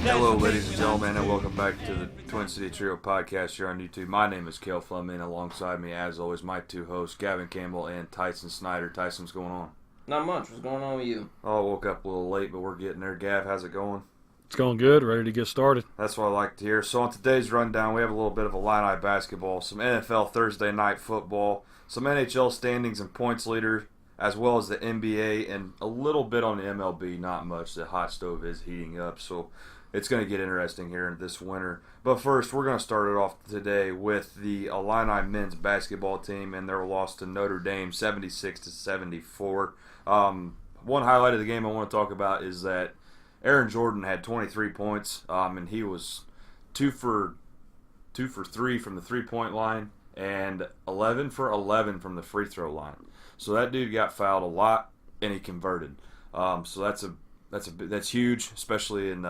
Hello, ladies and gentlemen, and welcome back to the Twin City Trio podcast here on YouTube. My name is Cale Fleming. Alongside me, as always, my two hosts, Gavin Campbell and Tyson Snyder. Tyson, what's going on? Not much. What's going on with you? Oh, I woke up a little late, but we're getting there. Gav, how's it going? It's going good. Ready to get started. That's what I like to hear. So on today's rundown, we have a little bit of Illini basketball, some NFL Thursday night football, some NHL standings and points leader, as well as the NBA, and a little bit on the MLB. Not much. The hot stove is heating up, so it's going to get interesting here this winter. But first, we're going to start it off today with the Illini men's basketball team and their loss to Notre Dame, 76-74. One highlight of the game I want to talk about is that Aaron Jordan had 23 points, and he was 2 for 3 from the three-point line and 11 for 11 from the free throw line. So that dude got fouled a lot, and he converted. So that's huge, especially in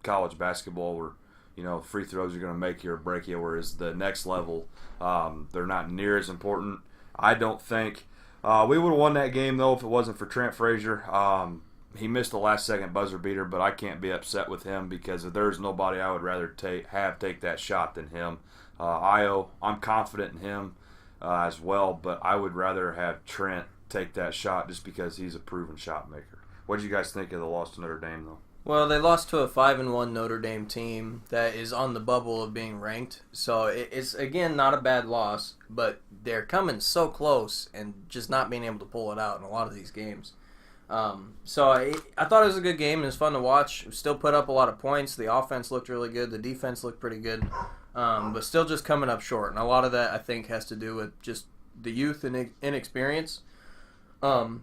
college basketball, where free throws are going to make you or break you. Whereas the next level, they're not near as important. I don't think we would have won that game though if it wasn't for Trent Frazier. He missed the last second buzzer beater, but I can't be upset with him because if there's nobody I would rather take that shot than him. I'm confident in him as well, but I would rather have Trent take that shot just because he's a proven shot maker. What did you guys think of the loss to Notre Dame though? Well, they lost to a 5-1 Notre Dame team that is on the bubble of being ranked. So it's, again, not a bad loss, but they're coming so close and just not being able to pull it out in a lot of these games. So I thought it was a good game. It was fun to watch. Still put up a lot of points. The offense looked really good. The defense looked pretty good. But still just coming up short. And a lot of that, I think, has to do with just the youth and inexperience.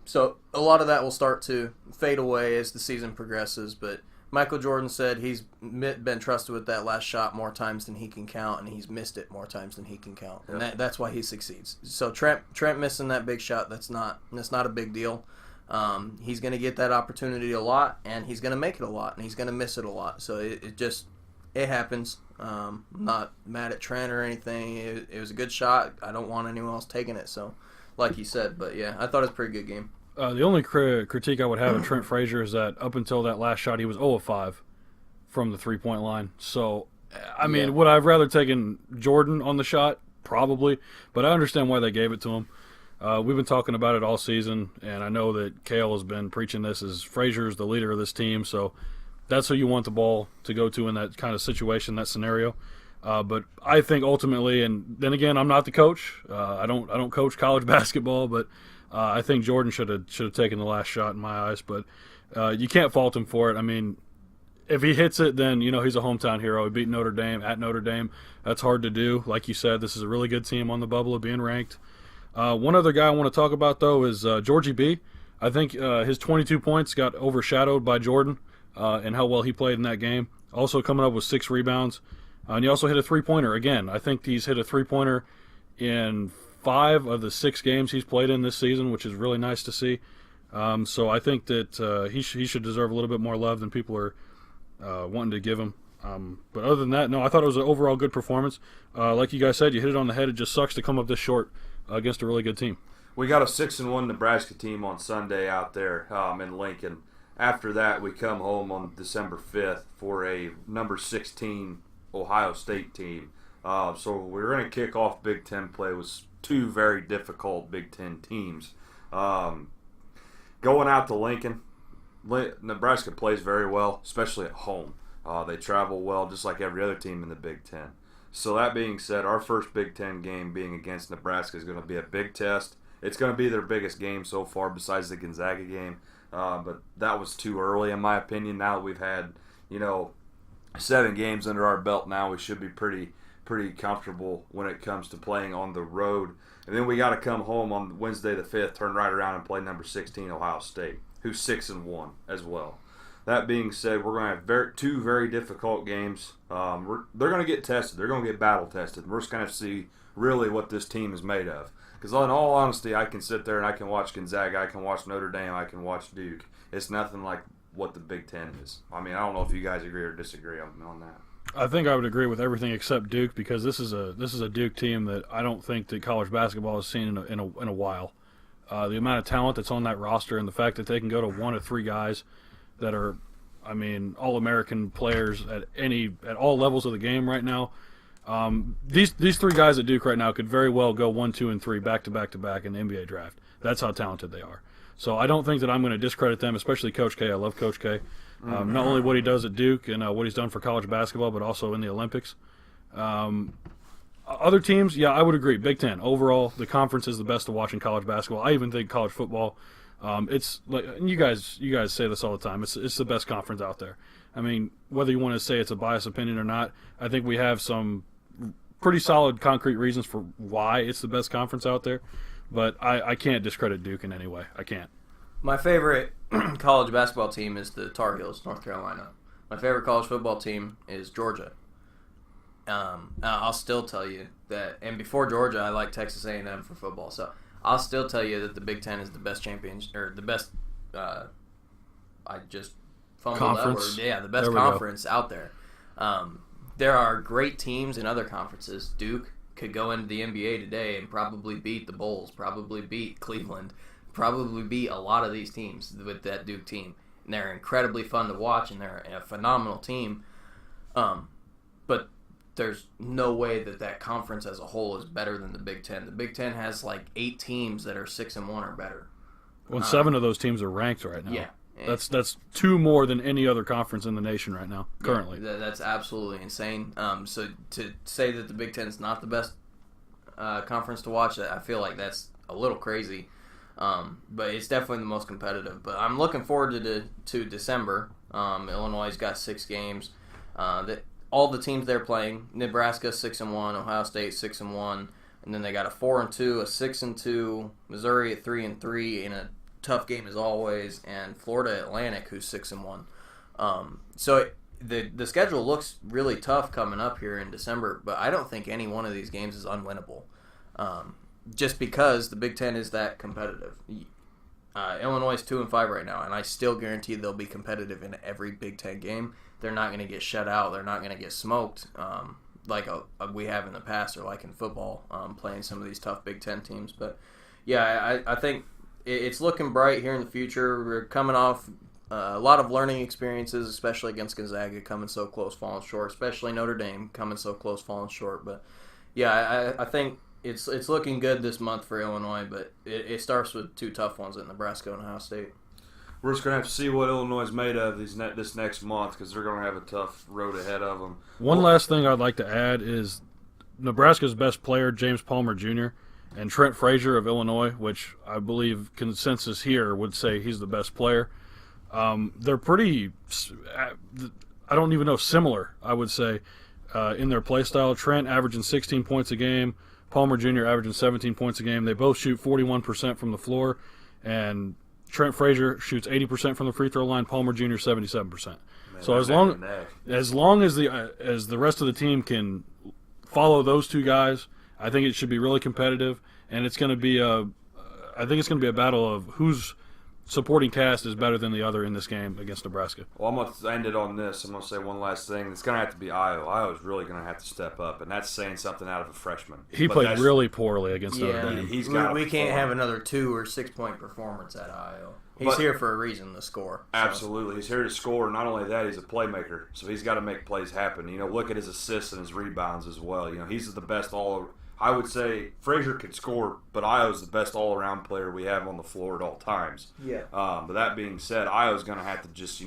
So a lot of that will start to fade away as the season progresses. But Michael Jordan said he's been trusted with that last shot more times than he can count, and he's missed it more times than he can count. And that's why he succeeds. So Trent missing that big shot, that's not a big deal. He's going to get that opportunity a lot, and he's going to make it a lot, and he's going to miss it a lot. So it happens. I'm not mad at Trent or anything. It was a good shot. I don't want anyone else taking it. So, like he said, but yeah, I thought it was a pretty good game. The only critique I would have of Trent Frazier is that up until that last shot, he was 0 of 5 from the three-point line. So, I mean, would I have rather taken Jordan on the shot? Probably, but I understand why they gave it to him. We've been talking about it all season, and I know that Cale has been preaching this as Frazier is the leader of this team, so that's who you want the ball to go to in that kind of situation, that scenario. But I think ultimately, and then again, I'm not the coach. I don't coach college basketball, but I think Jordan should have taken the last shot in my eyes. But you can't fault him for it. I mean, if he hits it, then he's a hometown hero. He beat Notre Dame at Notre Dame. That's hard to do. Like you said, this is a really good team on the bubble of being ranked. One other guy I want to talk about, though, is Georgie B. I think his 22 points got overshadowed by Jordan and how well he played in that game. Also coming up with 6 rebounds. And he also hit a three-pointer. Again, I think he's hit a three-pointer in 5 of the 6 games he's played in this season, which is really nice to see. So I think that he should deserve a little bit more love than people are wanting to give him. But other than that, no, I thought it was an overall good performance. Like you guys said, you hit it on the head. It just sucks to come up this short against a really good team. We got a 6-1 Nebraska team on Sunday out there in Lincoln. After that, we come home on December 5th for a number 16 Ohio State team. So we're going to kick off Big Ten play with 2 very difficult Big Ten teams. Going out to Lincoln, Nebraska plays very well, especially at home. They travel well, just like every other team in the Big Ten. So that being said, our first Big Ten game being against Nebraska is going to be a big test. It's going to be their biggest game so far besides the Gonzaga game. But that was too early in my opinion. Now that we've had, 7 games under our belt now, we should be pretty comfortable when it comes to playing on the road. And then we got to come home on Wednesday the 5th, turn right around and play number 16 Ohio State, who's 6-1 as well. That being said, we're going to have 2 very difficult games. They're going to get tested. They're going to get battle tested. We're just going to see really what this team is made of. Because in all honesty, I can sit there and I can watch Gonzaga, I can watch Notre Dame, I can watch Duke. It's nothing like what the Big Ten is. I mean, I don't know if you guys agree or disagree on that. I think I would agree with everything except Duke, because this is a Duke team that I don't think that college basketball has seen in a while. The amount of talent that's on that roster and the fact that they can go to 1 of 3 guys that are I mean, All-American players at all levels of the game right now. These three guys at Duke right now could very well go 1, 2, and 3 back to back to back in the NBA draft. That's how talented they are. So I don't think that I'm going to discredit them, especially Coach K. I love Coach K. Not only what he does at Duke and what he's done for college basketball, but also in the Olympics. Other teams, yeah, I would agree. Big Ten overall, the conference is the best to watch in college basketball. I even think college football. It's like, and you guys say this all the time. It's the best conference out there. I mean, whether you want to say it's a biased opinion or not, I think we have some pretty solid, concrete reasons for why it's the best conference out there. But I can't discredit Duke in any way. I can't. My favorite college basketball team is the Tar Heels, North Carolina. My favorite college football team is Georgia. I'll still tell you that, and before Georgia, I like Texas A&M for football. So I'll still tell you that the Big Ten is the best the best. I just fumbled conference. that word. Yeah, the best conference out there. There are great teams in other conferences. Duke could go into the NBA today and probably beat the Bulls, probably beat Cleveland, probably beat a lot of these teams with that Duke team. And they're incredibly fun to watch, and they're a phenomenal team. But there's no way that conference as a whole is better than the Big Ten. The Big Ten has like 8 teams that are 6-1 or better. Well, 7 of those teams are ranked right now. Yeah. That's 2 more than any other conference in the nation right now, currently. Yeah, that's absolutely insane. So to say that the Big Ten is not the best conference to watch, I feel like that's a little crazy. But it's definitely the most competitive. But I'm looking forward to December. Illinois' got 6 games. All the teams they're playing: Nebraska 6-1, Ohio State 6-1, and then they got a 4-2, a 6-2, Missouri at 3-3 in a tough game as always, and Florida Atlantic, who's 6-1. So the schedule looks really tough coming up here in December, but I don't think any one of these games is unwinnable, just because the Big Ten is that competitive. Illinois is 2-5 right now, and I still guarantee they'll be competitive in every Big Ten game. They're not going to get shut out. They're not going to get smoked like we have in the past, or like in football, playing some of these tough Big Ten teams. But yeah, I think it's looking bright here in the future. We're coming off a lot of learning experiences, especially against Gonzaga, coming so close, falling short. Especially Notre Dame coming so close, falling short. But yeah, I think it's looking good this month for Illinois, but it starts with 2 tough ones at Nebraska and Ohio State. We're just going to have to see what Illinois is made of this next month, because they're going to have a tough road ahead of them. One last thing I'd like to add is Nebraska's best player, James Palmer Jr., and Trent Frazier of Illinois, which I believe consensus here would say he's the best player. They're pretty, I don't even know, similar, I would say, in their play style. Trent averaging 16 points a game, Palmer Jr. averaging 17 points a game. They both shoot 41% from the floor, and Trent Frazier shoots 80% from the free throw line. Palmer Jr. 77%. Man, so as long as the rest of the team can follow those 2 guys, I think it should be really competitive, and it's going to be a battle of whose supporting cast is better than the other in this game against Nebraska. Well, I'm going to end it on this. I'm going to say one last thing. It's going to have to be Io. Io's really going to have to step up, and that's saying something out of a freshman. He played really poorly against Notre Dame. We can't have another 2 or 6 point performance at Io. He's here for a reason to score. So. Absolutely. He's here to score. Not only that, he's a playmaker, so he's got to make plays happen. Look at his assists and his rebounds as well. He's the best I would say Frazier could score, but Io's the best all-around player we have on the floor at all times. Yeah. But that being said, Io's going to have to just,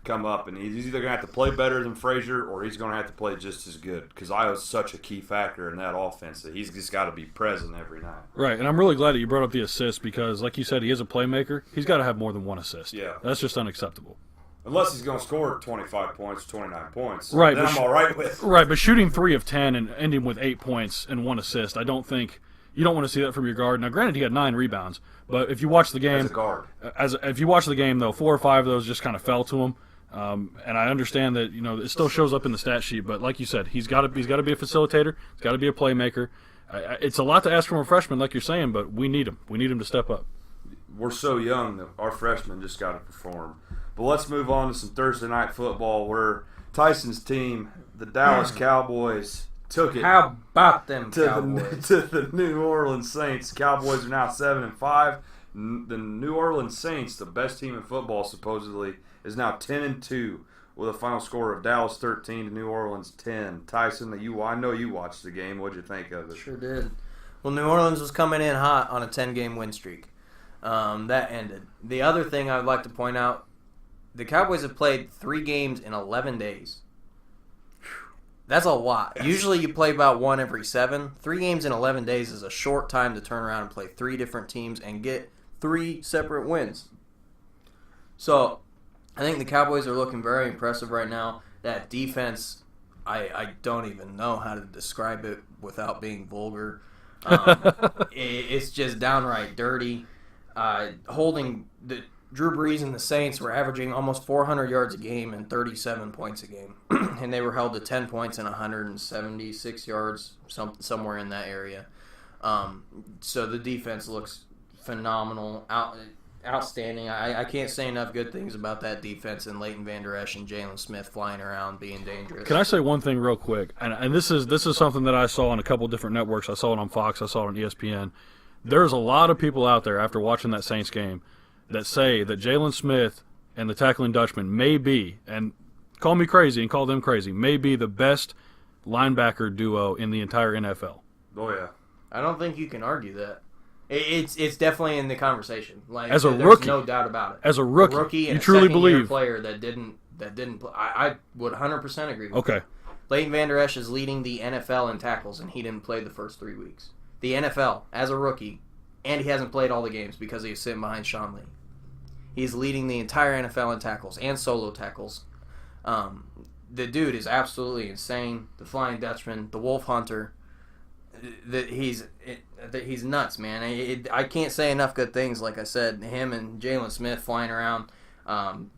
come up, and he's either going to have to play better than Frazier, or he's going to have to play just as good, because Io's such a key factor in that offense that he's just got to be present every night. Right, and I'm really glad that you brought up the assist, because like you said, he is a playmaker. He's got to have more than 1 assist. Yeah. That's just unacceptable. Unless he's going to score 25 points, 29 points. Right, then I'm all right with. Right, but shooting 3 of 10 and ending with 8 points and 1 assist, I don't think you don't want to see that from your guard. Now, granted, he had 9 rebounds, but if you watch the game, as a guard, if you watch the game though, 4 or 5 of those just kind of fell to him. And I understand that it still shows up in the stat sheet, but like you said, he's got to be a facilitator. He's got to be a playmaker. It's a lot to ask from a freshman, like you're saying, but we need him. We need him to step up. We're so young that our freshmen just got to perform. But let's move on to some Thursday night football, where Tyson's team, the Dallas Cowboys, took it. How about them Cowboys? To the New Orleans Saints. Cowboys are now 7-5. The New Orleans Saints, the best team in football supposedly, is now 10-2 with a final score of Dallas 13 to New Orleans 10. Tyson, I know you watched the game. What'd you think of it? Sure did. Well, New Orleans was coming in hot on a 10-game win streak. That ended. The other thing I would like to point out, the Cowboys have played 3 games in 11 days. That's a lot. Usually you play about 1 every 7. 3 games in 11 days is a short time to turn around and play 3 different teams and get 3 separate wins. So, I think the Cowboys are looking very impressive right now. That defense, I don't even know how to describe it without being vulgar. It's just downright dirty. Holding the Drew Brees and the Saints were averaging almost 400 yards a game and 37 points a game, and they were held to 10 points and 176 yards, somewhere in that area. So the defense looks phenomenal, outstanding. I can't say enough good things about that defense and Leighton Vander Esch and Jalen Smith flying around being dangerous. Can I say one thing real quick? And this is something that I saw on a couple different networks. I saw it on Fox. I saw it on ESPN. There's a lot of people out there after watching that Saints game that say that Jalen Smith and the tackling Dutchman may be, and call me crazy and call them crazy, may be the best linebacker duo in the entire NFL. Oh, yeah. I don't think you can argue that. It's definitely in the conversation. Like, as a there's rookie, no doubt about it. As a rookie, and you truly believe player that didn't play. I would 100% agree with okay. that. Leighton Vander Esch is leading the NFL in tackles, and he didn't play the first 3 weeks. The NFL, as a rookie, and he hasn't played all the games because he was sitting behind Sean Lee. He's leading the entire NFL in tackles and solo tackles. The dude is absolutely insane. The Flying Dutchman, the Wolf Hunter. He's nuts, man. I can't say enough good things. Like I said, him and Jalen Smith flying around,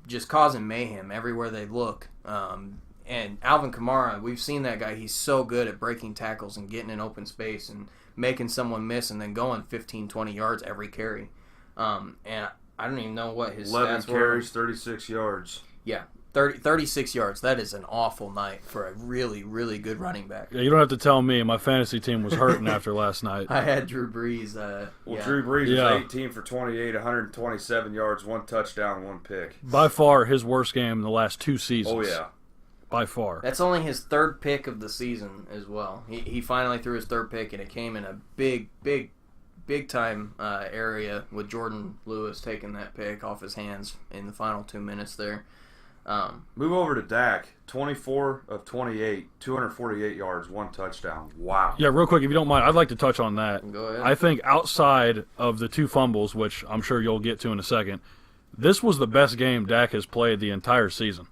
just causing mayhem everywhere they look. And Alvin Kamara, we've seen that guy. He's so good at breaking tackles and getting in open space and making someone miss and then going 15, 20 yards every carry. And I don't even know what his 11 stats were. carries, 36 yards. Yeah, 36 yards. That is an awful night for a really, really good running back. Yeah, you don't have to tell me. My fantasy team was hurting after last night. I had Drew Brees. Drew Brees was 18 for 28, 127 yards, 1 touchdown, 1 pick. By far his worst game in the last 2 seasons. Oh, yeah. By far. That's only his 3rd pick of the season as well. He finally threw his 3rd pick, and it came in a big time area with Jordan Lewis taking that pick off his hands in the final 2 minutes there. Move over to Dak. 24 of 28, 248 yards, 1 touchdown. Wow. Yeah, real quick, if you don't mind, I'd like to touch on that. Go ahead. I think outside of the 2 fumbles, which I'm sure you'll get to in a second, this was the best game Dak has played the entire season.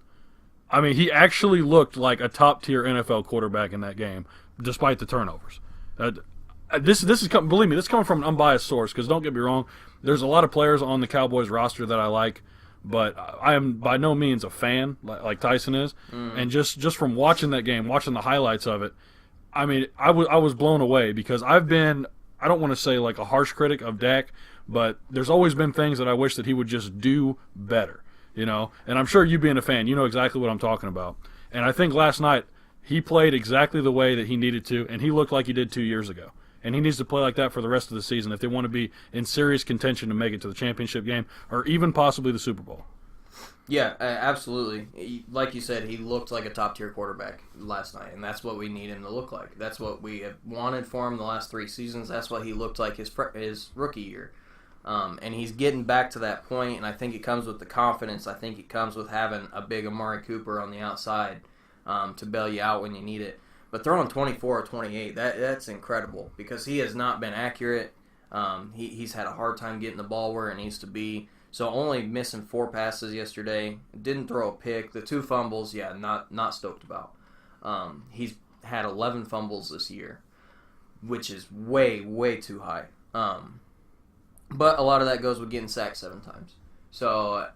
I mean, he actually looked like a top-tier NFL quarterback in that game, despite the turnovers. This is believe me, this is coming from an unbiased source, because don't get me wrong, there's a lot of players on the Cowboys roster that I like, but I am by no means a fan like Tyson is. And just from watching that game, watching the highlights of it, I mean, I was blown away, because I've been, I don't want to say like a harsh critic of Dak, but there's always been things that I wish that he would just do better. You know, and I'm sure you being a fan, you know exactly what I'm talking about. And I think last night he played exactly the way that he needed to, and he looked like he did 2 years ago. And he needs to play like that for the rest of the season if they want to be in serious contention to make it to the championship game or even possibly the Super Bowl. Yeah, absolutely. Like you said, he looked like a top-tier quarterback last night, and that's what we need him to look like. That's what we have wanted for him the last 3 seasons. That's what he looked like his rookie year. And he's getting back to that point, and I think it comes with the confidence. I think it comes with having a big Amari Cooper on the outside to bail you out when you need it. But throwing 24 or 28, that's incredible, because he has not been accurate. He's had a hard time getting the ball where it needs to be. So only missing 4 passes yesterday. Didn't throw a pick. The 2 fumbles, yeah, not stoked about. He's had 11 fumbles this year, which is way, way too high. But a lot of that goes with getting sacked 7 times. So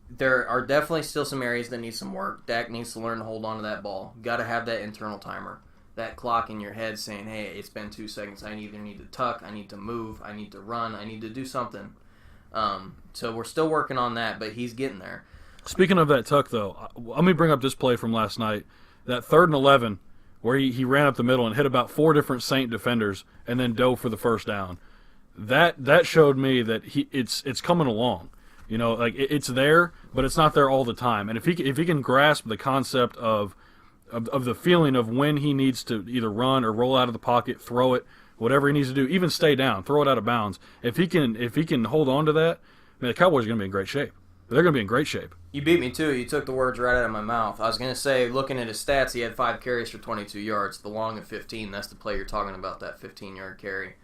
there are definitely still some areas that need some work. Dak needs to learn to hold on to that ball. Got to have that internal timer. That clock in your head saying, hey, it's been 2 seconds. I either need to tuck, I need to move, I need to run, I need to do something. So we're still working on that, but he's getting there. Speaking of that tuck, though, let me bring up this play from last night. That 3rd and 11 where he ran up the middle and hit about 4 different Saint defenders and then dove for the first down. that showed me that it's coming along. You know, like it's there, but it's not there all the time. And if he can grasp the concept of the feeling of when he needs to either run or roll out of the pocket, throw it, whatever he needs to do, even stay down, throw it out of bounds. If he can hold on to that, man, the Cowboys are going to be in great shape. They're going to be in great shape. You beat me too. You took the words right out of my mouth. I was going to say, looking at his stats, he had 5 carries for 22 yards. The long of 15. That's the play you're talking about. That 15-yard carry.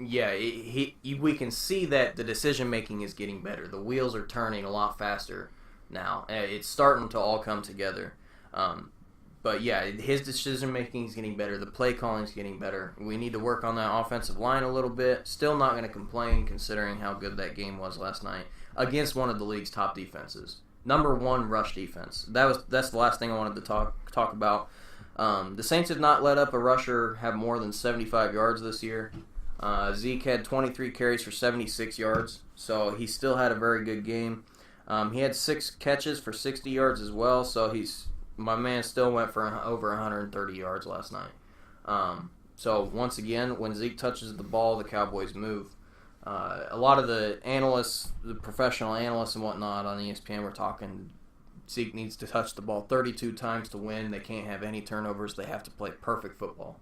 Yeah, we can see that the decision making is getting better. The wheels are turning a lot faster now. It's starting to all come together. But yeah, his decision making is getting better. The play calling is getting better. We need to work on that offensive line a little bit. Still not going to complain considering how good that game was last night against one of the league's top defenses. Number 1 rush defense. That's the last thing I wanted to talk about. The Saints have not let up a rusher have more than 75 yards this year. Zeke had 23 carries for 76 yards, so he still had a very good game. He had 6 catches for 60 yards as well, so my man still went for over 130 yards last night. So once again, when Zeke touches the ball, the Cowboys move. A lot of the analysts, the professional analysts and whatnot on ESPN were talking Zeke needs to touch the ball 32 times to win. They can't have any turnovers. They have to play perfect football.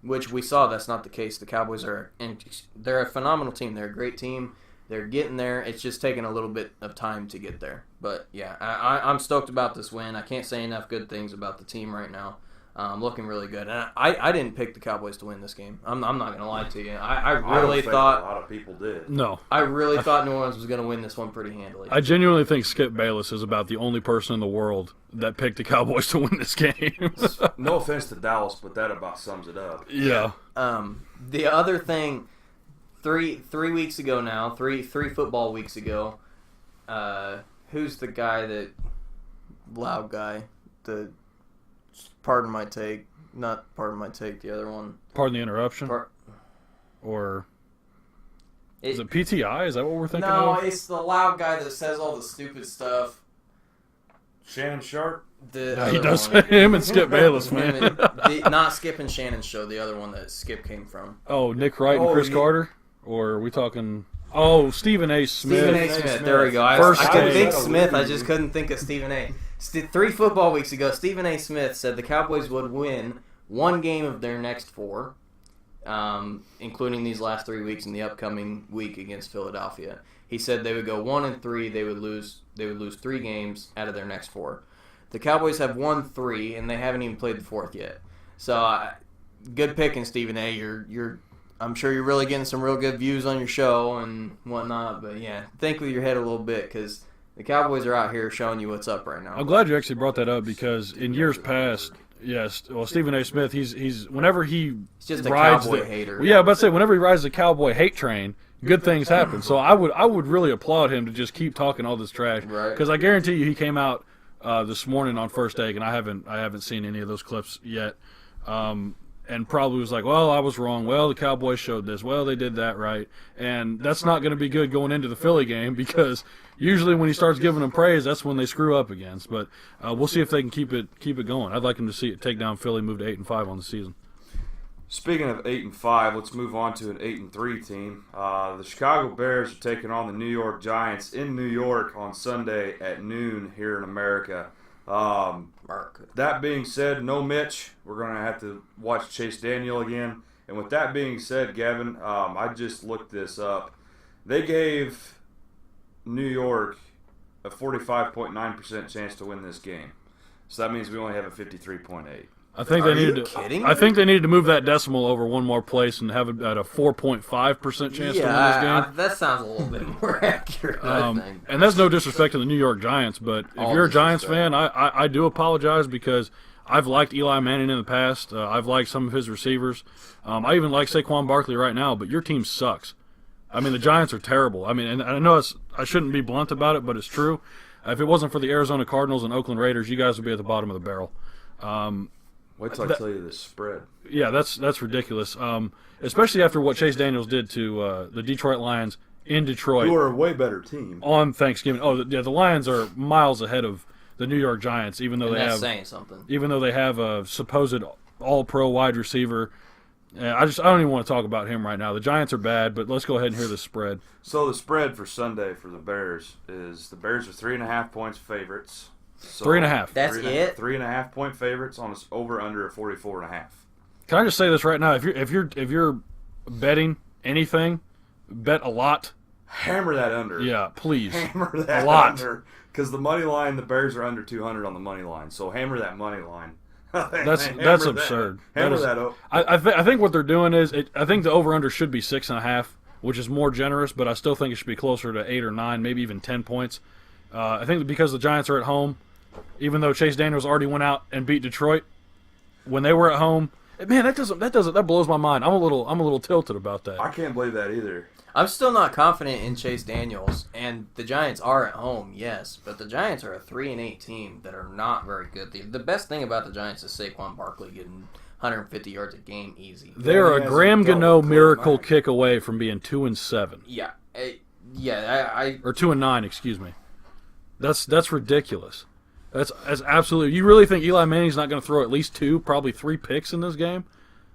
Which we saw that's not the case. The Cowboys they're a phenomenal team. They're a great team. They're getting there. It's just taking a little bit of time to get there. But yeah, I'm stoked about this win. I can't say enough good things about the team right now. Looking really good. And I didn't pick the Cowboys to win this game. I'm not going to lie to you. I really thought a lot of people did. No. I really thought New Orleans was going to win this one pretty handily. I genuinely think Skip Bayless is about the only person in the world that picked the Cowboys to win this game. No offense to Dallas, but that about sums it up. Yeah. The other thing, three weeks ago now, three football weeks ago, who's the guy loud guy, pardon my take, not pardon my take, the other one. Pardon the interruption? Or is it PTI? Is that what we're thinking of? No, it's the loud guy that says all the stupid stuff. Shannon Sharp? He does him and Skip Bayless, man. Not Skip and Shannon's show, the other one that Skip came from. Oh, Nick Wright and Chris Carter? Or are we talking... Oh, Stephen A. Smith. Stephen A. Smith. There we go. I could think Smith. I just couldn't think of Stephen A. 3 football weeks ago, Stephen A. Smith said the Cowboys would win 1 game of their next 4, including these last 3 weeks and the upcoming week against Philadelphia. He said they would go 1-3. They would lose 3 games out of their next 4. The Cowboys have won 3, and they haven't even played the 4th yet. So, good picking, Stephen A. I'm sure you're really getting some real good views on your show and whatnot. But yeah, think with your head a little bit because the Cowboys are out here showing you what's up right now. I'm glad you actually brought that up because in years past, yes, well, Stephen A. Smith, he's whenever he's just a Cowboy hater. Well, yeah, but say whenever he rides the Cowboy hate train, good things happen. So I would really applaud him to just keep talking all this trash because I guarantee you he came out this morning on First Take and I haven't seen any of those clips yet. And probably was like, well, I was wrong. Well, the Cowboys showed this. Well, they did that right. And that's not going to be good going into the Philly game because usually when he starts giving them praise, that's when they screw up against. But we'll see if they can keep it going. I'd like them to see it take down Philly, move to 8-5 on the season. Speaking of 8-5, let's move on to an 8-3 team. The Chicago Bears are taking on the New York Giants in New York on Sunday at noon here in America. That being said, no Mitch. We're going to have to watch Chase Daniel again. And with that being said, Gavin, I just looked this up. They gave New York a 45.9% chance to win this game. So that means we only have a 53.8. I think they needed to move that decimal over one more place and have it at a 4.5% chance to win this game. That sounds a little bit more accurate. And that's no disrespect to the New York Giants, but if you're a Giants fan, I do apologize because I've liked Eli Manning in the past. I've liked some of his receivers. I even like Saquon Barkley right now, but your team sucks. I mean, the Giants are terrible. I mean, and I know I shouldn't be blunt about it, but it's true. If it wasn't for the Arizona Cardinals and Oakland Raiders, you guys would be at the bottom of the barrel. Wait till I tell you this spread. Yeah, that's ridiculous. Especially after what Chase Daniels did to the Detroit Lions in Detroit. Who are a way better team. On Thanksgiving. Oh, yeah, the Lions are miles ahead of the New York Giants, even though that's saying something. Even though they have a supposed all-pro wide receiver Yeah, I don't even want to talk about him right now. The Giants are bad, but let's go ahead and hear the spread. So the spread for Sunday for the Bears is the Bears are 3.5 points favorites. So 3.5. That's it? 3.5 point favorites on this over under a 44.5. Can I just say this right now? If you're betting anything, bet a lot. Hammer that under. Yeah, please. Hammer that a lot. under. Because the money line, the Bears are under 200 on the money line. So hammer that money line. That's absurd. Hammer that up. I think what they're doing is I think the over-under should be 6.5, which is more generous, but I still think it should be closer to 8 or 9, maybe even 10 points. I think because the Giants are at home, even though Chase Daniels already went out and beat Detroit, when they were at home, man, that blows my mind. I'm a little tilted about that. I can't believe that either. I'm still not confident in Chase Daniels, and the Giants are at home, yes, but the Giants are a 3-8 team that are not very good. The best thing about the Giants is Saquon Barkley getting 150 yards a game easy. They're a Graham Gano miracle kick away from being 2-7. Yeah, or 2-9, excuse me. That's ridiculous. That's absolutely. You really think Eli Manning's not going to throw at least 2, probably 3 picks in this game?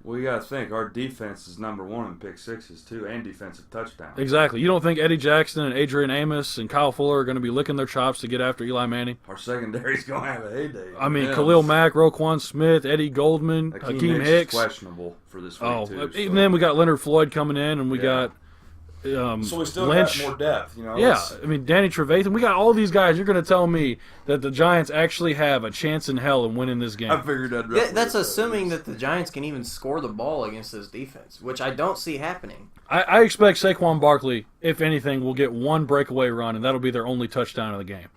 Well, you got to think our defense is number 1 in pick sixes too, and defensive touchdowns. Exactly. You don't think Eddie Jackson and Adrian Amos and Kyle Fuller are going to be licking their chops to get after Eli Manning? Our secondary's going to have a heyday. I mean, Khalil Mack, Roquan Smith, Eddie Goldman, Hakeem Hicks. Is questionable for this week too. Even then we got Leonard Floyd coming in, and we got. So we still Lynch. got more depth, you know. Yeah, I mean Danny Trevathan. We got all these guys. You're going to tell me that the Giants actually have a chance in hell in winning this game? I figured that. That's assuming that the Giants can even score the ball against this defense, which I don't see happening. I expect Saquon Barkley, if anything, will get 1 breakaway run, and that'll be their only touchdown of the game.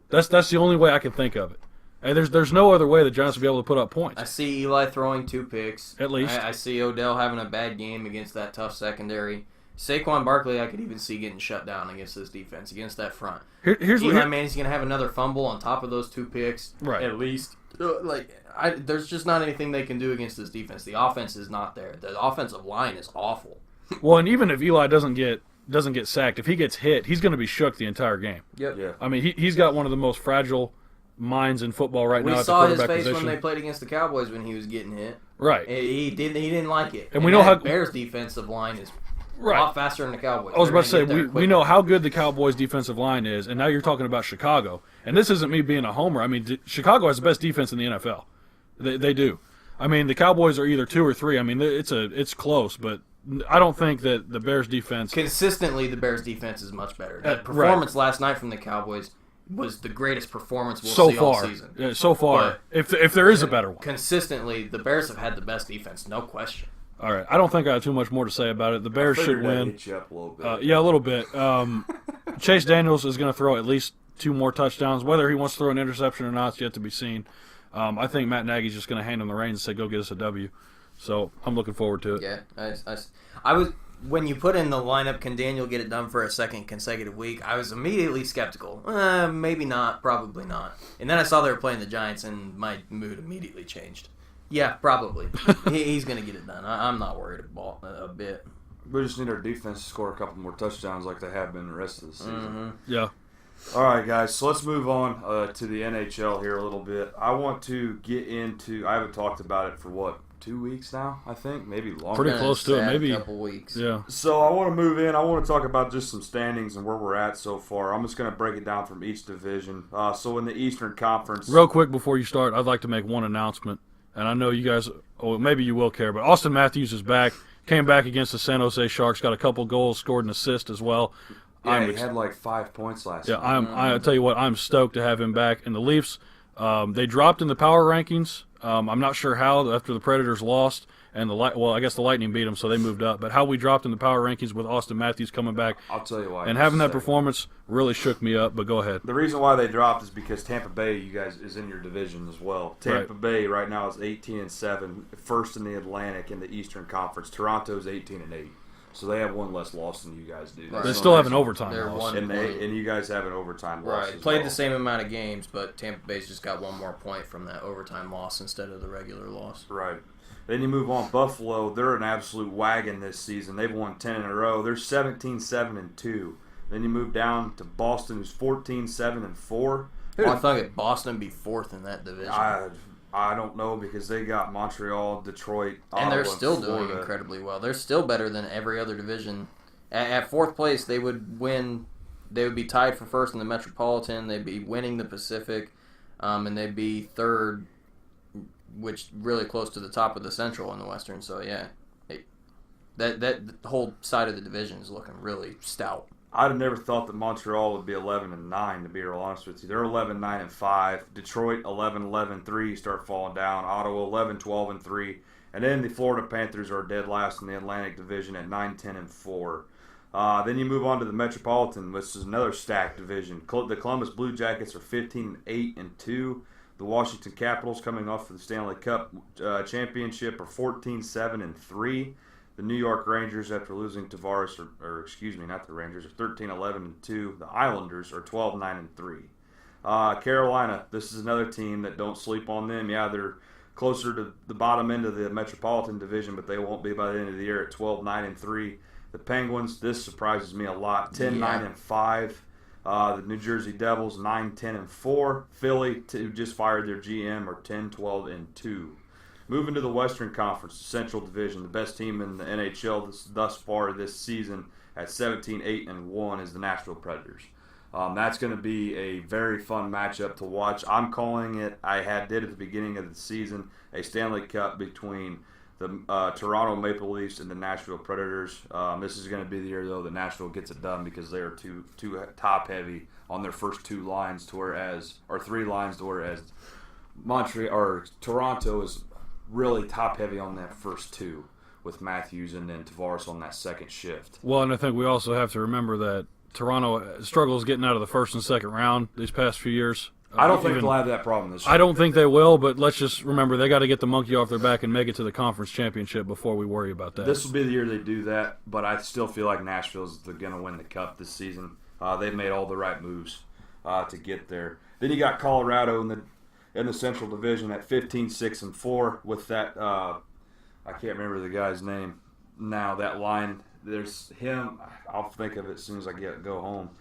That's the only way I can think of it. And there's no other way the Giants will be able to put up points. I see Eli throwing 2 picks. At least. I see Odell having a bad game against that tough secondary. Saquon Barkley, I could even see getting shut down against this defense, against that front. Eli Manning's going to have another fumble on top of those 2 picks, right? At least. There's just not anything they can do against this defense. The offense is not there. The offensive line is awful. Well, and even if Eli doesn't get sacked, if he gets hit, he's going to be shook the entire game. Yep. Yeah. I mean, he's got one of the most fragile minds in football right now. We at the saw his quarterback face position. when they played against the Cowboys when he was getting hit. Right. He didn't like it. And we know how Bears' defensive line is a right. lot faster than the Cowboys. I was about to say, we know how good the Cowboys' defensive line is, and now you're talking about Chicago. And this isn't me being a homer. I mean, Chicago has the best defense in the NFL. They do. I mean, the Cowboys are either 2 or 3. I mean, it's close, but I don't think that the Bears' defense... Consistently, the Bears' defense is much better. That performance last night from the Cowboys was the greatest performance we'll see all season. Yeah, so far. If there is a better one. Consistently, the Bears have had the best defense, no question. All right, I don't think I have too much more to say about it. The Bears should win. Hit you up a little bit. Yeah, a little bit. Chase Daniels is going to throw at least 2 more touchdowns. Whether he wants to throw an interception or not is yet to be seen. I think Matt Nagy's just going to hand him the reins and say, "Go get us a W." So I'm looking forward to it. Yeah, I was. When you put in the lineup, can Daniel get it done for a second consecutive week? I was immediately skeptical. Maybe not, probably not. And then I saw they were playing the Giants, and my mood immediately changed. Yeah, probably. He's going to get it done. I'm not worried about a bit. We just need our defense to score a couple more touchdowns like they have been the rest of the season. Mm-hmm. Yeah. All right, guys. So let's move on to the NHL here a little bit. I want to get into. I haven't talked about it for 2 weeks now, I think, maybe longer. Pretty close to it, maybe a couple weeks. Yeah. So I want to move in. I want to talk about just some standings and where we're at so far. I'm just going to break it down from each division. So in the Eastern Conference, real quick before you start, I'd like to make one announcement, and I know you guys, maybe you will care, but Austin Matthews is back. Came back against the San Jose Sharks, got a couple goals, scored an assist as well. Yeah, he had like 5 points last night. I tell you what, I'm stoked to have him back. And the Leafs, they dropped in the power rankings. I'm not sure how after the Predators lost, and I guess the Lightning beat them, so they moved up. But how we dropped in the power rankings with Austin Matthews coming back, I'll tell you why. And having that performance really shook me up. But go ahead. The reason why they dropped is because Tampa Bay, you guys, is in your division as well. Tampa Bay right now is 18-7, first in the Atlantic in the Eastern Conference. Toronto's 18-8. So they have 1 less loss than you guys do. Right. They still have an overtime loss. And you guys have an overtime loss. Right. Played the same amount of games, but Tampa Bay's just got 1 more point from that overtime loss instead of the regular loss. Right. Then you move on. Buffalo, they're an absolute wagon this season. They've won 10 in a row. They're 17-7-2. Then you move down to Boston, who's 14-7-4. Who'd have thought Boston be 4th in that division? I don't know because they got Montreal, Detroit, Ottawa, and they're still Florida. doing incredibly well. They're still better than every other division. At fourth place, they would win. They would be tied for first in the Metropolitan. They'd be winning the Pacific, and they'd be third, which really close to the top of the Central in the Western. So yeah, that whole side of the division is looking really stout. I'd have never thought that Montreal would be 11-9. To be real honest with you, they're 11-9-5. Detroit 11-11-3 start falling down. Ottawa 11-12-3, and then the Florida Panthers are dead last in the Atlantic Division at 9-10-4. Then you move on to the Metropolitan, which is another stacked division. The Columbus Blue Jackets are 15-8-2. The Washington Capitals, coming off of the Stanley Cup championship, are 14-7-3. The New York Rangers, after losing Tavares, or excuse me, not the Rangers, are 13-11-2. The Islanders are 12-9-3. Carolina, this is another team that don't sleep on them. Yeah, they're closer to the bottom end of the Metropolitan Division, but they won't be by the end of the year at 12-9-3. The Penguins, this surprises me a lot, 10-9-5. The New Jersey Devils, 9-10-4. Philly, who just fired their GM, are 10-12-2. Moving to the Western Conference, the Central Division, the best team in the NHL thus far this season at 17-8-1 is the Nashville Predators. That's going to be a very fun matchup to watch. I'm calling it, did at the beginning of the season, a Stanley Cup between the Toronto Maple Leafs and the Nashville Predators. This is going to be the year, though, that Nashville gets it done because they are too top-heavy on their first three lines, to whereas Toronto is really top-heavy on that first two with Matthews and then Tavares on that second shift. Well, and I think we also have to remember that Toronto struggles getting out of the first and second round these past few years. I don't think they'll have that problem this year. I don't think they will, but let's just remember they got to get the monkey off their back and make it to the conference championship before we worry about that. This will be the year they do that, but I still feel like Nashville's going to win the Cup this season. They've made all the right moves to get there. Then you got Colorado in the Central Division at 15-6-4 with that. I can't remember the guy's name now. That line, there's him. I'll think of it as soon as I go home.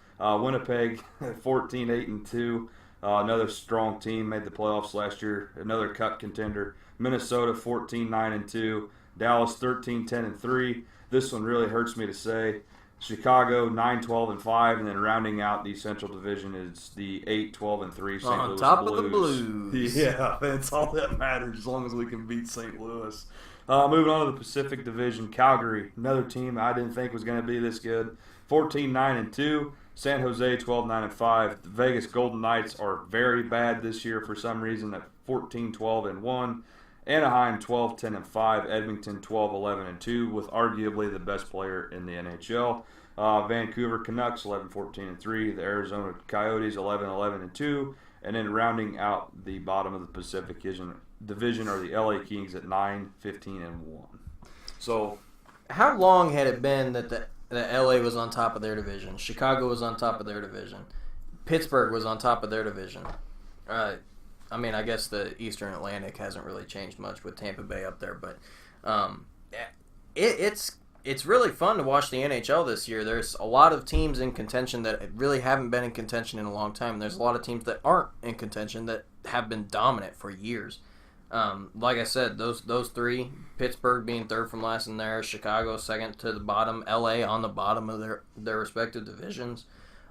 Winnipeg 14-8-2. Another strong team, made the playoffs last year. Another Cup contender. Minnesota 14-9-2. Dallas 13-10-3. This one really hurts me to say. Chicago 9-12-5, and then rounding out the Central Division is the 8-12-3 St. Louis Blues. On top of the Blues. Yeah, that's all that matters as long as we can beat St. Louis. Moving on to the Pacific Division, Calgary, another team I didn't think was going to be this good. 14-9-2. San Jose 12-9-5. The Vegas Golden Knights are very bad this year for some reason at 14-12-1. Anaheim 12-10-5, Edmonton 12-11-2, with arguably the best player in the NHL. Vancouver Canucks 11-14-3, the Arizona Coyotes 11-11-2, and then rounding out the bottom of the Pacific Division are the LA Kings at 9-15-1. So, how long had it been that LA was on top of their division? Chicago was on top of their division. Pittsburgh was on top of their division. I mean, I guess the Eastern Atlantic hasn't really changed much with Tampa Bay up there, but it's really fun to watch the NHL this year. There's a lot of teams in contention that really haven't been in contention in a long time. There's a lot of teams that aren't in contention that have been dominant for years. Like I said, those three, Pittsburgh being third from last in there, Chicago second to the bottom, LA on the bottom of their respective divisions.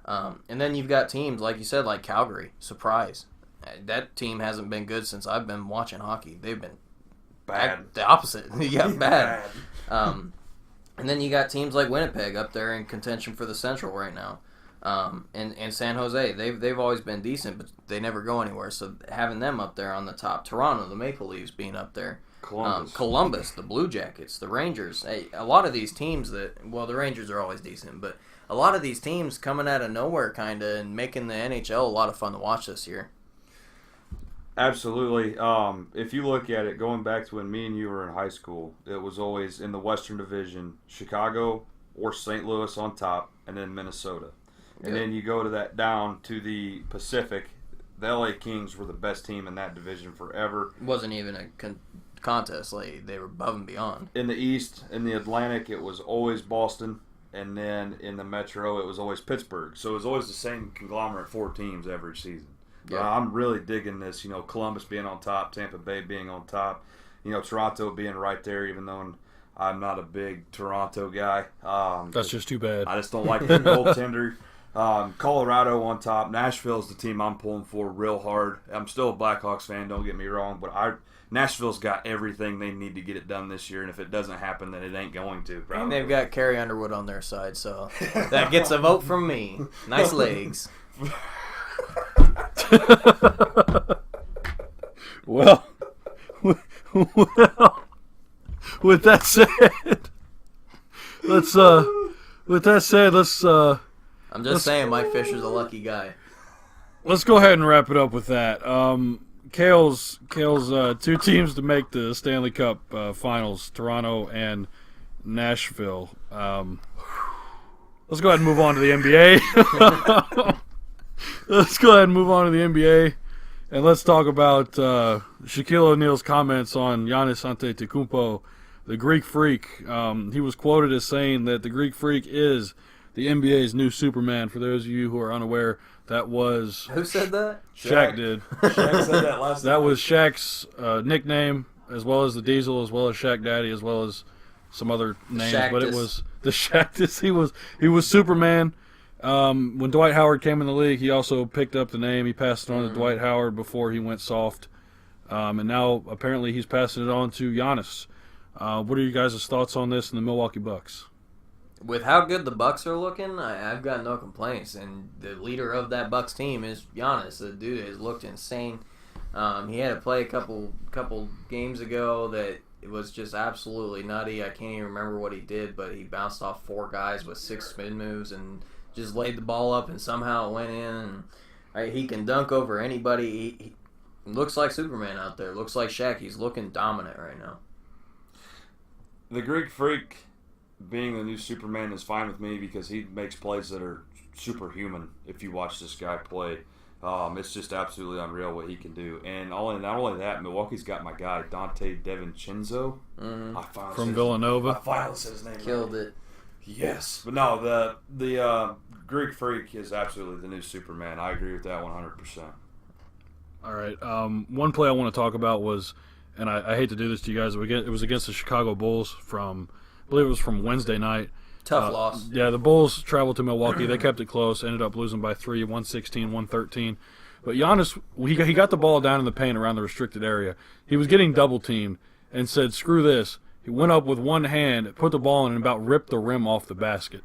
And then you've got teams, like you said, like Calgary, surprise. That team hasn't been good since I've been watching hockey. They've been bad. The opposite. Yeah, bad. And then you got teams like Winnipeg up there in contention for the Central right now. And San Jose, they've always been decent, but they never go anywhere. So having them up there on the top, Toronto, the Maple Leafs being up there, Columbus, the Blue Jackets, the Rangers. Hey, a lot of these teams the Rangers are always decent, but a lot of these teams coming out of nowhere kind of and making the NHL a lot of fun to watch this year. Absolutely. If you look at it, going back to when me and you were in high school, it was always in the Western Division, Chicago or St. Louis on top, and then Minnesota. And then you go to that down to the Pacific. The LA Kings were the best team in that division forever. It wasn't even a contest. Like, they were above and beyond. In the East, in the Atlantic, it was always Boston. And then in the Metro, it was always Pittsburgh. So it was always the same conglomerate, 4 teams every season. Yeah. I'm really digging this. Columbus being on top, Tampa Bay being on top. Toronto being right there, even though I'm not a big Toronto guy. That's just too bad. I just don't like the goaltender. Colorado on top. Nashville's the team I'm pulling for real hard. I'm still a Blackhawks fan, don't get me wrong, but Nashville's got everything they need to get it done this year, and if it doesn't happen, then it ain't going to. Probably. And they've got Carrie Underwood on their side, so that gets a vote from me. Nice legs. Well, with that said, let's I'm just saying, Mike Fisher's a lucky guy. Let's go ahead and wrap it up with that. Cale's two teams to make the Stanley Cup Finals, Toronto and Nashville. Let's go ahead and move on to the NBA. And let's talk about Shaquille O'Neal's comments on Giannis Antetokounmpo, the Greek Freak. He was quoted as saying that the Greek Freak is the NBA's new Superman. For those of you who are unaware, that was... Who said that? Shaq did. Shaq said that last That was Shaq's nickname, as well as the Diesel, as well as Shaq Daddy, as well as some other names. But it was the Shaqtus. He was Superman. When Dwight Howard came in the league, he also picked up the name. He passed it on to Dwight Howard before he went soft. And now, apparently, he's passing it on to Giannis. What are you guys' thoughts on this in the Milwaukee Bucks? With how good the Bucks are looking, I've got no complaints. And the leader of that Bucks team is Giannis. The dude has looked insane. He had to play a couple games ago that it was just absolutely nutty. I can't even remember what he did, but he bounced off 4 guys with 6 spin moves and just laid the ball up, and somehow it went in. And he can dunk over anybody. He looks like Superman out there. Looks like Shaq. He's looking dominant right now. The Greek Freak being the new Superman is fine with me because he makes plays that are superhuman if you watch this guy play. It's just absolutely unreal what he can do. And not only that, Milwaukee's got my guy, Dante DiVincenzo. Mm-hmm. From Villanova. I finally said his name Killed right. it. Yes. But no, the Greek Freak is absolutely the new Superman. I agree with that 100%. All right. One play I want to talk about was, and I hate to do this to you guys, it was against the Chicago Bulls I believe it was from Wednesday night. Tough loss. Yeah, the Bulls traveled to Milwaukee. They kept it close, ended up losing by 3, 116, 113. But Giannis, he got the ball down in the paint around the restricted area. He was getting double-teamed and said, screw this. He went up with one hand, put the ball in, and about ripped the rim off the basket.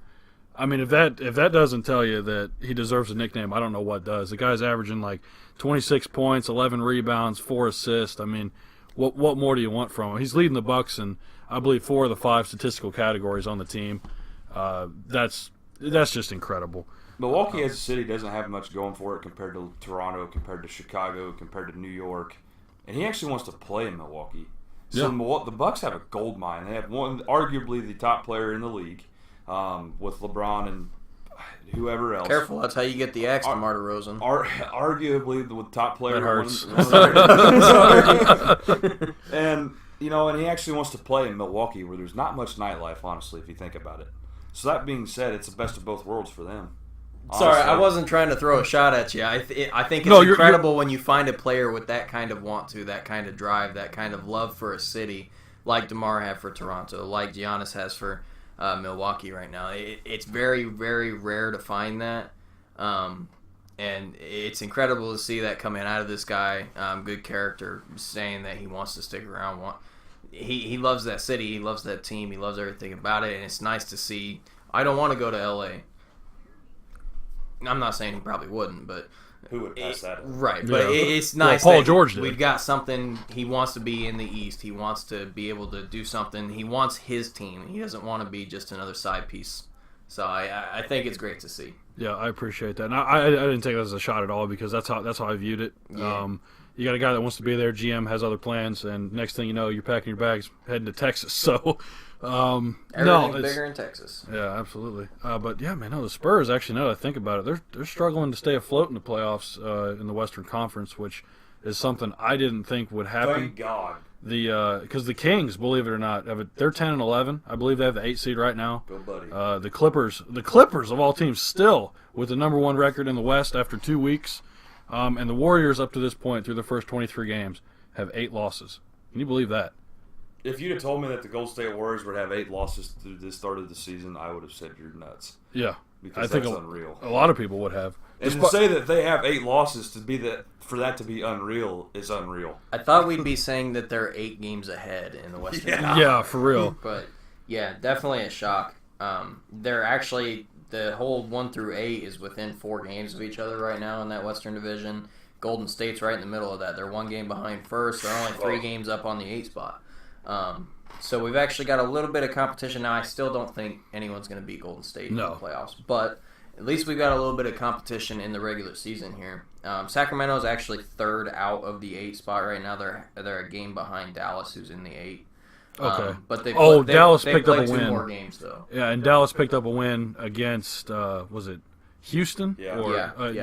I mean, if that doesn't tell you that he deserves a nickname, I don't know what does. The guy's averaging like 26 points, 11 rebounds, 4 assists. I mean, what more do you want from him? He's leading the Bucks in, I believe, 4 of the 5 statistical categories on the team. That's just incredible. Milwaukee as a city doesn't have much going for it compared to Toronto, compared to Chicago, compared to New York, and he actually wants to play in Milwaukee. So the Bucks have a gold mine. They have arguably the top player in the league, with LeBron and whoever else. Careful, that's how you get the axe to Marta Rosen. Arguably the top player. That hurts. And he actually wants to play in Milwaukee, where there's not much nightlife, honestly, if you think about it. So that being said, it's the best of both worlds for them. Honestly. Sorry, I wasn't trying to throw a shot at you. I think it's incredible when you find a player with that kind of that kind of drive, that kind of love for a city, like DeMar had for Toronto, like Giannis has for Milwaukee right now. It's very, very rare to find that, and it's incredible to see that coming out of this guy. Good character, saying that he wants to stick around. He loves that city, he loves that team, he loves everything about it, and it's nice to see. I don't want to go to LA. I'm not saying he probably wouldn't, but who would pass that? Right, but it's nice. Paul George did. We've got something. He wants to be in the East. He wants to be able to do something. He wants his team. He doesn't want to be just another side piece. So I think it's great to see. Yeah, I appreciate that. And I didn't take that as a shot at all because that's how I viewed it. Yeah. You got a guy that wants to be there. GM has other plans, and next thing you know, you're packing your bags, heading to Texas. So, everything's bigger in Texas. Yeah, absolutely. But yeah, man, the Spurs actually, now that I think about it, they're struggling to stay afloat in the playoffs in the Western Conference, which is something I didn't think would happen. Thank God. Because the Kings, believe it or not, they're 10-11. I believe they have the 8 seed right now. Go buddy. The Clippers of all teams, still with the number 1 record in the West after 2 weeks. And the Warriors, up to this point, through the first 23 games, have 8 losses. Can you believe that? If you'd have told me that the Golden State Warriors would have 8 losses through the start of the season, I would have said you're nuts. Yeah. Because I think that's unreal. A lot of people would have. And to say that they have 8 losses for that to be unreal is unreal. I thought we'd be saying that they're 8 games ahead in the Western Conference. Yeah, for real. But, yeah, definitely a shock. They're actually, the whole 1 through 8 is within 4 games of each other right now in that Western Division. Golden State's right in the middle of that. They're 1 game behind first. They're only 3 games up on the 8 spot. So we've actually got a little bit of competition now. I still don't think anyone's going to beat Golden State in the playoffs, but at least we've got a little bit of competition in the regular season here. Sacramento's actually 3rd out of the 8 spot right now. They're a game behind Dallas, who's in the 8. Okay. But Dallas they picked up a played 2 win. more games though. Yeah, and Dallas picked up a win against was it Houston? Yeah.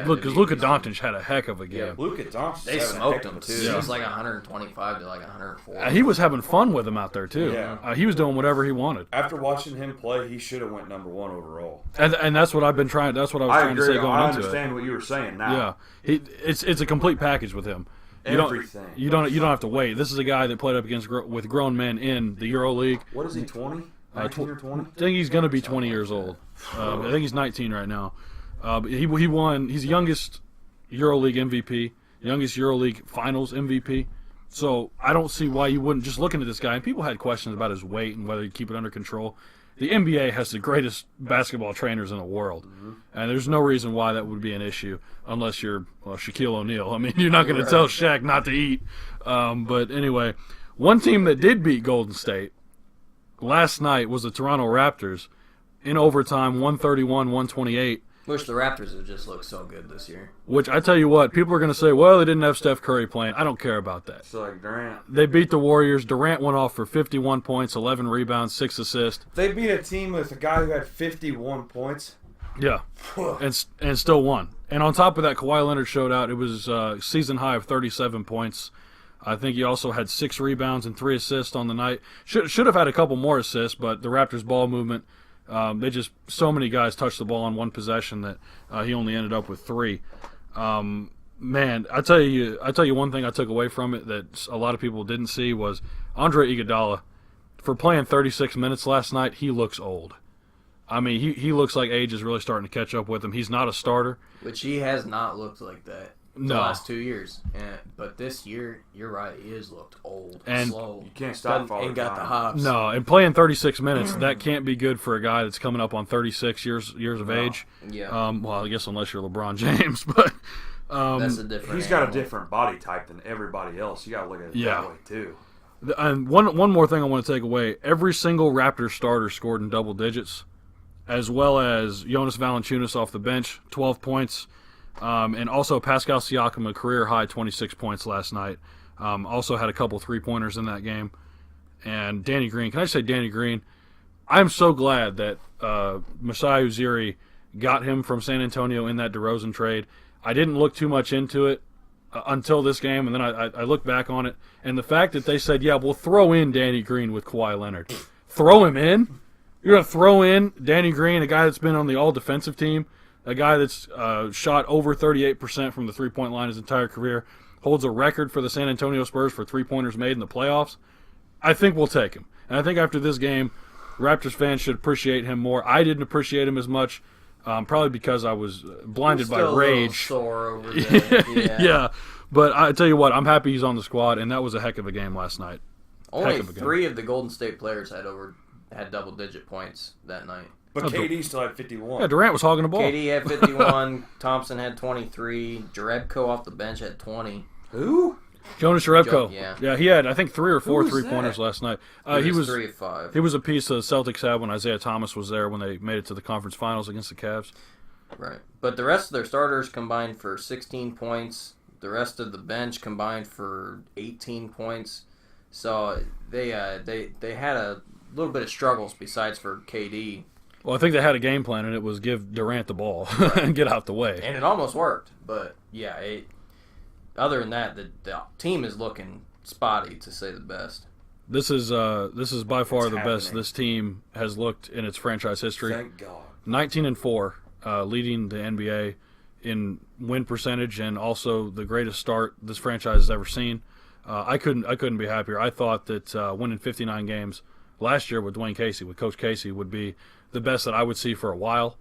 Look, because Luka Doncic had a heck of a game. Yeah, Luka Doncic. They smoked him too. It was like 125 to like 104. He was having fun with him out there too. Yeah. He was doing whatever he wanted. After watching him play, he should have went number 1 overall. And that's what I've been trying. That's what I was trying to say going I into it. understand what you were saying now. Yeah, it's a complete package with him. Everything. You don't have to wait. This is a guy that played up against with grown men in the EuroLeague. What is he? 20? 19 or 20? I think he's going to be 20 years old. I think he's 19 right now. He won. He's the youngest EuroLeague MVP, youngest EuroLeague Finals MVP. So I don't see why you wouldn't just looking at this guy. And people had questions about his weight and whether he'd keep it under control. The NBA has the greatest basketball trainers in the world, and there's no reason why that would be an issue unless you're Shaquille O'Neal. I mean, you're not going to tell Shaq not to eat. But anyway, one team that did beat Golden State last night was the Toronto Raptors in overtime, 131-128. Wish the Raptors have just looked so good this year. Which, I tell you what, people are going to say, well, they didn't have Steph Curry playing. I don't care about that. So like Durant. They beat the Warriors. Durant went off for 51 points, 11 rebounds, 6 assists. They beat a team with a guy who had 51 points. Yeah, and still won. And on top of that, Kawhi Leonard showed out. It was a season high of 37 points. I think he also had 6 rebounds and 3 assists on the night. Should have had a couple more assists, but the Raptors' ball movement, so many guys touched the ball on one possession that he only ended up with 3. Man, I tell you one thing I took away from it that a lot of people didn't see was Andre Iguodala. For playing 36 minutes last night, he looks old. I mean, he looks like age is really starting to catch up with him. He's not a starter. Which he has not looked like that the last 2 years. But this year, you're right, he has looked old and slow. You can't stop for Ain't got the hops. No, and playing 36 minutes, that can't be good for a guy that's coming up on 36 years of age. Yeah. Well, I guess unless you're LeBron James, but that's a different He's got a different body type than everybody else. You got to look at it that way, too. And one more thing I want to take away. Every single Raptors starter scored in double digits, as well as Jonas Valanciunas off the bench, 12 points. And also Pascal Siakam, a career-high 26 points last night. Also had a couple three-pointers in that game. And Danny Green. Can I say Danny Green? I'm so glad that Masai Ujiri got him from San Antonio in that DeRozan trade. I didn't look too much into it until this game, and then I looked back on it. And the fact that they said, yeah, we'll throw in Danny Green with Kawhi Leonard. Throw him in? You're going to throw in Danny Green, a guy that's been on the all-defensive team, a guy that's shot over 38% from the three-point line his entire career, holds a record for the San Antonio Spurs for three-pointers made in the playoffs. I think we'll take him. And I think after this game, Raptors fans should appreciate him more. I didn't appreciate him as much, probably because I was blinded by rage. Sore over there. Yeah, but I tell you what, I'm happy he's on the squad, and that was a heck of a game last night. Only 3 of the Golden State players had double-digit points that night. But KD still had 51. Yeah, Durant was hogging the ball. KD had 51. Thompson had 23. Jerebko off the bench had 20. Who? Jonas Jerebko. Yeah, he had, I think, 3 or 4 three-pointers last night. He was 3 of 5. He was a piece the Celtics had when Isaiah Thomas was there when they made it to the conference finals against the Cavs. Right. But the rest of their starters combined for 16 points. The rest of the bench combined for 18 points. So they had a little bit of struggles besides for KD. Well, I think they had a game plan, and it was give Durant the ball and get out the way. And it almost worked. But, yeah, other than that, the team is looking spotty, to say the best. This is by far the best this team has looked in its franchise history. Thank God. 19-4, leading the NBA in win percentage and also the greatest start this franchise has ever seen. I couldn't be happier. I thought that winning 59 games last year with Dwayne Casey, with Coach Casey, would be the best that I would see for a while.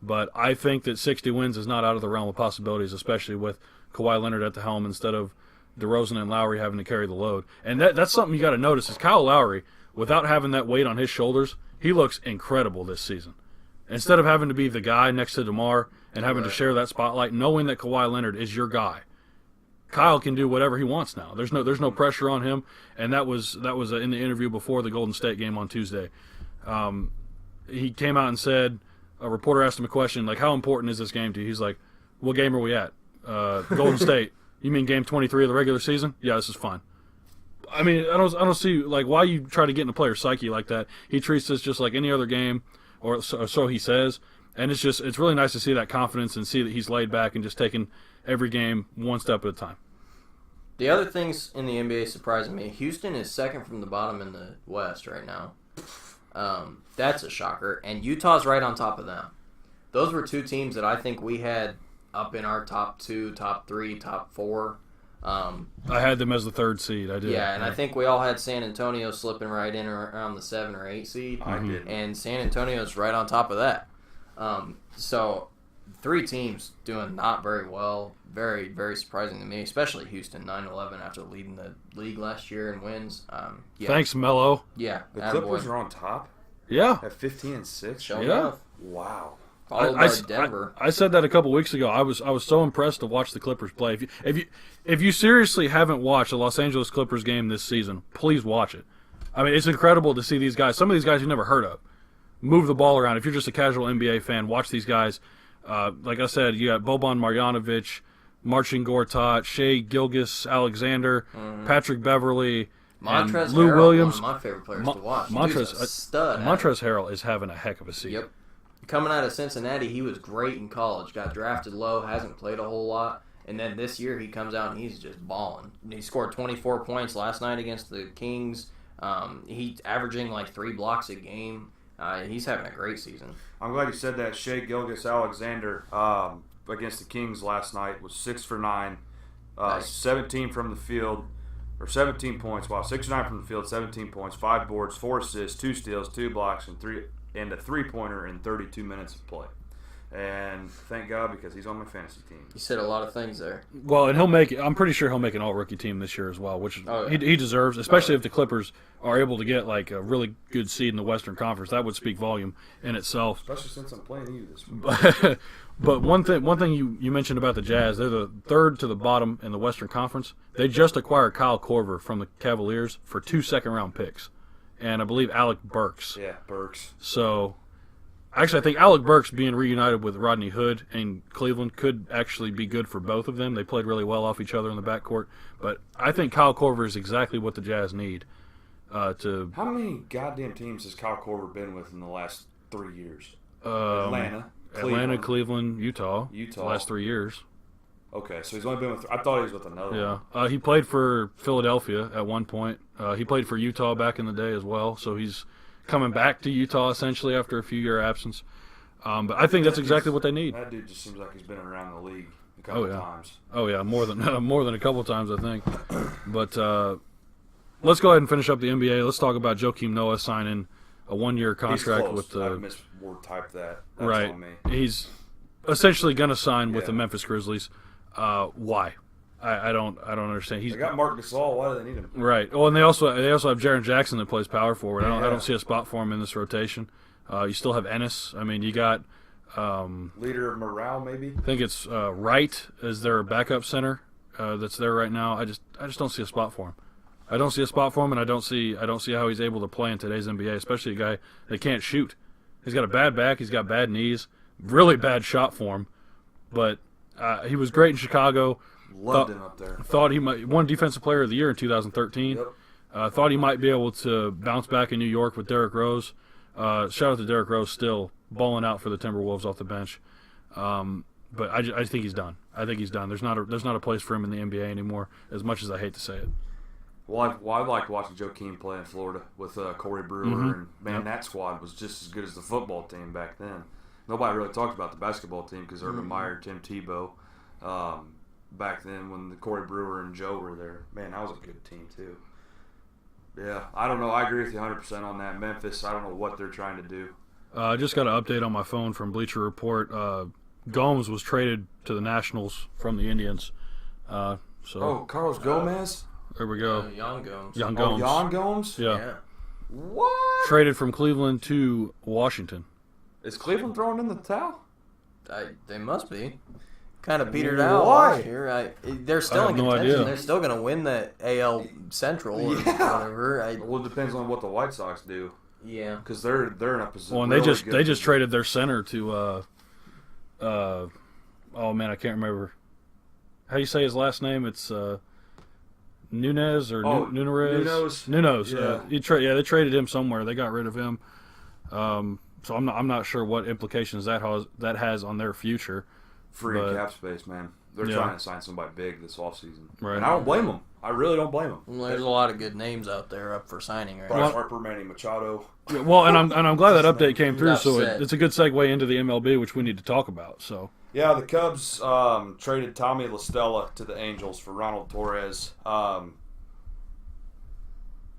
But I think that 60 wins is not out of the realm of possibilities, especially with Kawhi Leonard at the helm instead of DeRozan and Lowry having to carry the load. And that's something you got to notice is Kyle Lowry, without having that weight on his shoulders, he looks incredible this season. Instead of having to be the guy next to DeMar and having to share that spotlight, knowing that Kawhi Leonard is your guy, Kyle can do whatever he wants now. There's no pressure on him, and that was in the interview before the Golden State game on Tuesday. He came out and said, a reporter asked him a question like, "How important is this game to you?" He's like, "What game are we at? Golden State. You mean game 23 of the regular season? Yeah, this is fine." I mean, I don't see like why you try to get in a player's psyche like that. He treats this just like any other game, or so he says. And it's really nice to see that confidence and see that he's laid back and just taking every game one step at a time. The other things in the NBA surprising me, Houston is second from the bottom in the West right now. That's a shocker. And Utah's right on top of them. Those were two teams that I think we had up in our top 2, top 3, top 4. I had them as the 3rd seed. I did. Yeah, and I think we all had San Antonio slipping right in around the 7 or 8 seed. I did. And San Antonio's right on top of that. So 3 teams doing not very well. Very, very surprising to me, especially Houston, 9-11 after leading the league last year in wins. Yeah. Thanks, Melo. Yeah. The Clippers are on top Yeah. at 15-6. Show Yeah. enough. Wow. Followed by Denver. I said that a couple weeks ago. I was so impressed to watch the Clippers play. If you seriously haven't watched a Los Angeles Clippers game this season, please watch it. I mean, it's incredible to see these guys. Some of these guys you've never heard of move the ball around. If you're just a casual NBA fan, watch these guys. Like I said, you got Boban Marjanovic, Marcin Gortat, Shai Gilgeous-Alexander, Patrick Beverly, Montrezl and Lou Harrell, Williams. one of my favorite players to watch. Dude's a stud. Montrezl Harrell is having a heck of a season. Yep. Coming out of Cincinnati, he was great in college. Got drafted low, hasn't played a whole lot. And then this year he comes out and he's just balling. He scored 24 points last night against the Kings. He's averaging like 3 blocks a game. He's having a great season. I'm glad you said that. Shai Gilgeous-Alexander against the Kings last night was 6 for 9, Nice. 17 from the field, or 17 points. Wow, 6 for 9 from the field, 17 points, 5 boards, 4 assists, 2 steals, 2 blocks, and a 3-pointer in 32 minutes of play. And thank God, because he's on my fantasy team. He said a lot of things there. Well, and he'll make it. I'm pretty sure he'll make an all-rookie team this year as well, which he deserves, especially if the Clippers are able to get like a really good seed in the Western Conference. That would speak volume in itself. Especially since I'm playing you this week. But one thing you mentioned about the Jazz, they're the 3rd to the bottom in the Western Conference. They just acquired Kyle Korver from the Cavaliers for 2 second-round picks, and I believe Alec Burks. Yeah, Burks. So, actually, I think Alec Burks being reunited with Rodney Hood in Cleveland could actually be good for both of them. They played really well off each other in the backcourt. But I think Kyle Korver is exactly what the Jazz need to. How many goddamn teams has Kyle Korver been with in the last 3 years? Atlanta, Cleveland, Utah. The last 3 years. Okay, so he's only been with. I thought he was with another. Yeah, he played for Philadelphia at one point. He played for Utah back in the day as well. So he's coming back to Utah essentially after a few-year absence. But I think that's exactly what they need. That dude just seems like he's been around the league a couple times. Oh yeah, more than a couple times I think. But let's go ahead and finish up the NBA. Let's talk about Joakim Noah signing a 1-year contract He's with close. the. I misword typed that. That's Right. on me. He's essentially going to sign with Yeah. the Memphis Grizzlies. Why? I don't understand. They got Mark Gasol. Why do they need him? Right. Oh, and they also have Jaren Jackson that plays power forward. I don't see a spot for him in this rotation. You still have Ennis. I mean, you got. Leader of morale, maybe. I think it's Wright as their backup center that's there right now. I just don't see a spot for him. I don't see a spot for him, and I don't see how he's able to play in today's NBA, especially a guy that can't shoot. He's got a bad back. He's got bad knees. Really bad shot form, but he was great in Chicago. Loved him up there. Thought he might won Defensive Player of the Year in 2013. Yep. Thought he might be able to bounce back in New York with Derrick Rose. Shout out to Derrick Rose, still balling out for the Timberwolves off the bench. But I think he's done. I think he's done. There's not a place for him in the NBA anymore, as much as I hate to say it. Well, I liked watching Joakim play in Florida with Corey Brewer, and man, that squad was just as good as the football team back then. Nobody really talked about the basketball team because Urban Meyer, Tim Tebow, back then when the Corey Brewer and Joe were there. Man, that was a good team too. Yeah, I don't know. I agree with you 100% on that. Memphis, I don't know what they're trying to do. I just got an update on my phone from Bleacher Report. Gomes was traded to the Nationals from the Indians. Carlos Gomez? There we go. Jan Gomes. Jan Gomes. Jan Gomes? Yeah. What? Traded from Cleveland to Washington. Is Cleveland throwing in the towel? They must be. Kind of petered out Why? last year. They're still in no contention. idea. They're still going to win the AL Central or whatever. Well, it depends on what the White Sox do. Yeah. Because they're in a position. Well, and they just traded their center to oh man, I can't remember. How do you say his last name? It's Nunez or Nunes. Nunes. Yeah. They traded him somewhere. They got rid of him. So I'm not sure what implications that has on their future. Free cap space, man. They're trying to sign somebody big this offseason. Right. And I don't blame them. I really don't blame them. Well, there's a lot of good names out there up for signing right now. Bryce Harper, Manny Machado. Yeah, well, and I'm glad that update came through. Enough So said. it's a good segue into the MLB, which we need to talk about. So Yeah, the Cubs traded Tommy La Stella to the Angels for Ronald Torres.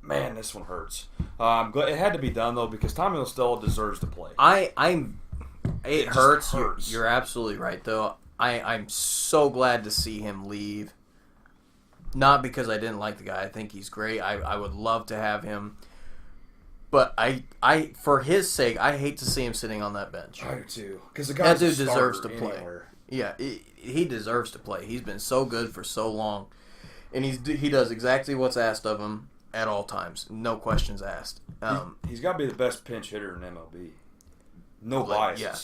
Man, this one hurts. I'm glad it had to be done though because Tommy La Stella deserves to play. It hurts. You're absolutely right, though. I'm so glad to see him leave. Not because I didn't like the guy. I think he's great. I would love to have him. But I for his sake, I hate to see him sitting on that bench. I do too. Because That dude deserves to play. Yeah, he deserves to play. He's been so good for so long. And he does exactly what's asked of him at all times. No questions asked. He's got to be the best pinch hitter in MLB. No biases. Yeah.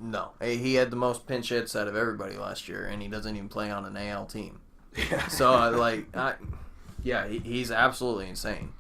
No. He had the most pinch hits out of everybody last year, and he doesn't even play on an AL team. Yeah. So, he's absolutely insane.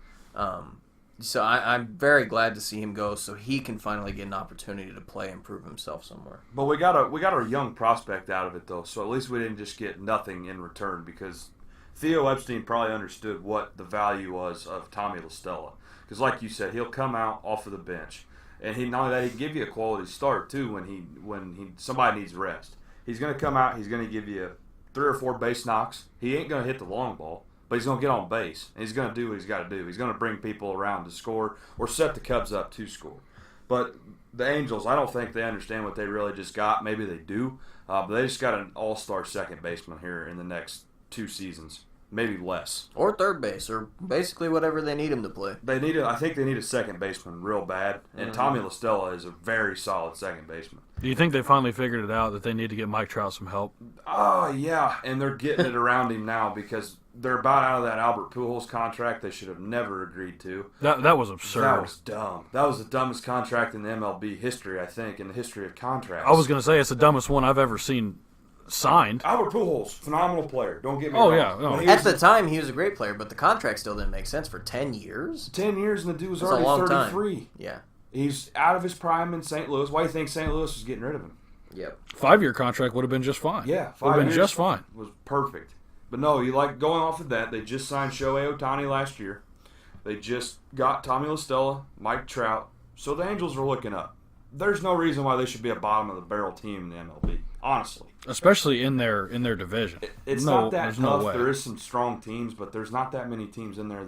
So I'm very glad to see him go so he can finally get an opportunity to play and prove himself somewhere. But we got a young prospect out of it, though, so at least we didn't just get nothing in return because Theo Epstein probably understood what the value was of Tommy La Stella. Because like you said, he'll come out off of the bench. And he not only that, he can give you a quality start too when somebody needs rest. He's going to come out. He's going to give you 3 or 4 base knocks. He ain't going to hit the long ball, but he's going to get on base and he's going to do what he's got to do. He's going to bring people around to score or set the Cubs up to score. But the Angels, I don't think they understand what they really just got. Maybe they do, but they just got an all-star second baseman here in the next 2 seasons. Maybe less. Or third base, or basically whatever they need him to play. I think they need a second baseman real bad, and Tommy La Stella is a very solid second baseman. do you think they finally figured it out that they need to get Mike Trout some help? Oh, yeah, and they're getting it around him now because they're about out of that Albert Pujols contract they should have never agreed to. That was absurd. That was dumb. That was the dumbest contract in the MLB history, I think, in the history of contracts. I was going to say it's the dumbest one I've ever seen signed. Albert Pujols, phenomenal player. Don't get me Oh, wrong. yeah, no. When he At was the time, he was a great player, but the contract still didn't make sense for 10 years. 10 years and the dude was That's a already long time. 33. Yeah. He's out of his prime in St. Louis. Why do you think St. Louis was getting rid of him? Yep. 5-year contract would have been just fine. Yeah, would have 5 been years just fine. was perfect. But no, you like going off of that. They just signed Shohei Ohtani last year. They just got Tommy La Stella, Mike Trout. So the Angels are looking up. There's no reason why they should be a bottom of the barrel team in the MLB. Honestly, Especially in their division. it's not that tough. There is some strong teams, but there's not that many teams in there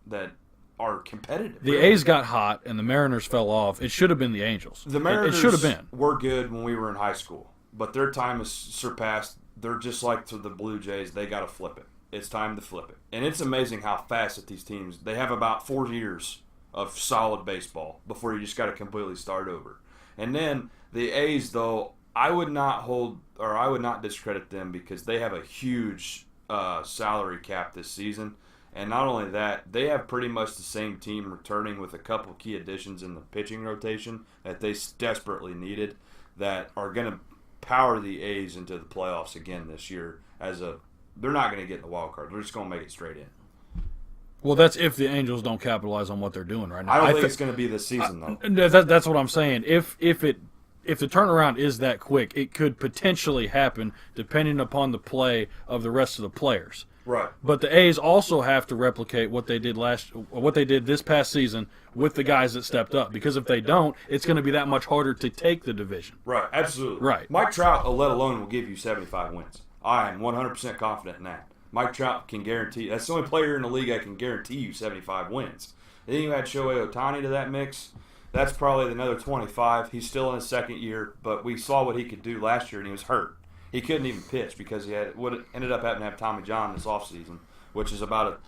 that are competitive. The A's got hot and the Mariners fell off. It should have been the Angels. The Mariners it should have been. were good when we were in high school, but their time has surpassed. They're just like to the Blue Jays. They got to flip it. It's time to flip it. And it's amazing how fast that these teams, they have about 4 years of solid baseball before you just got to completely start over. And then the A's, though, I would not discredit them because they have a huge salary cap this season. And not only that, they have pretty much the same team returning with a couple key additions in the pitching rotation that they desperately needed that are going to power the A's into the playoffs again this year. They're not going to get in the wild card. They're just going to make it straight in. Well, that's if the Angels don't capitalize on what they're doing right now. I don't think it's going to be this season, though. That's what I'm saying. If it if the turnaround is that quick, it could potentially happen depending upon the play of the rest of the players. Right. But the A's also have to replicate what they did this past season with the guys that stepped up. Because if they don't, it's going to be that much harder to take the division. Right. Absolutely. Right. Mike Trout, let alone, will give you 75 wins. I am 100% confident in that. Mike Trout can guarantee. That's the only player in the league that can guarantee you 75 wins. And then you add Shohei Ohtani to that mix. That's probably another 25. He's still in his second year, but we saw what he could do last year, and he was hurt. He couldn't even pitch because he had what ended up having to have Tommy John this offseason, which is about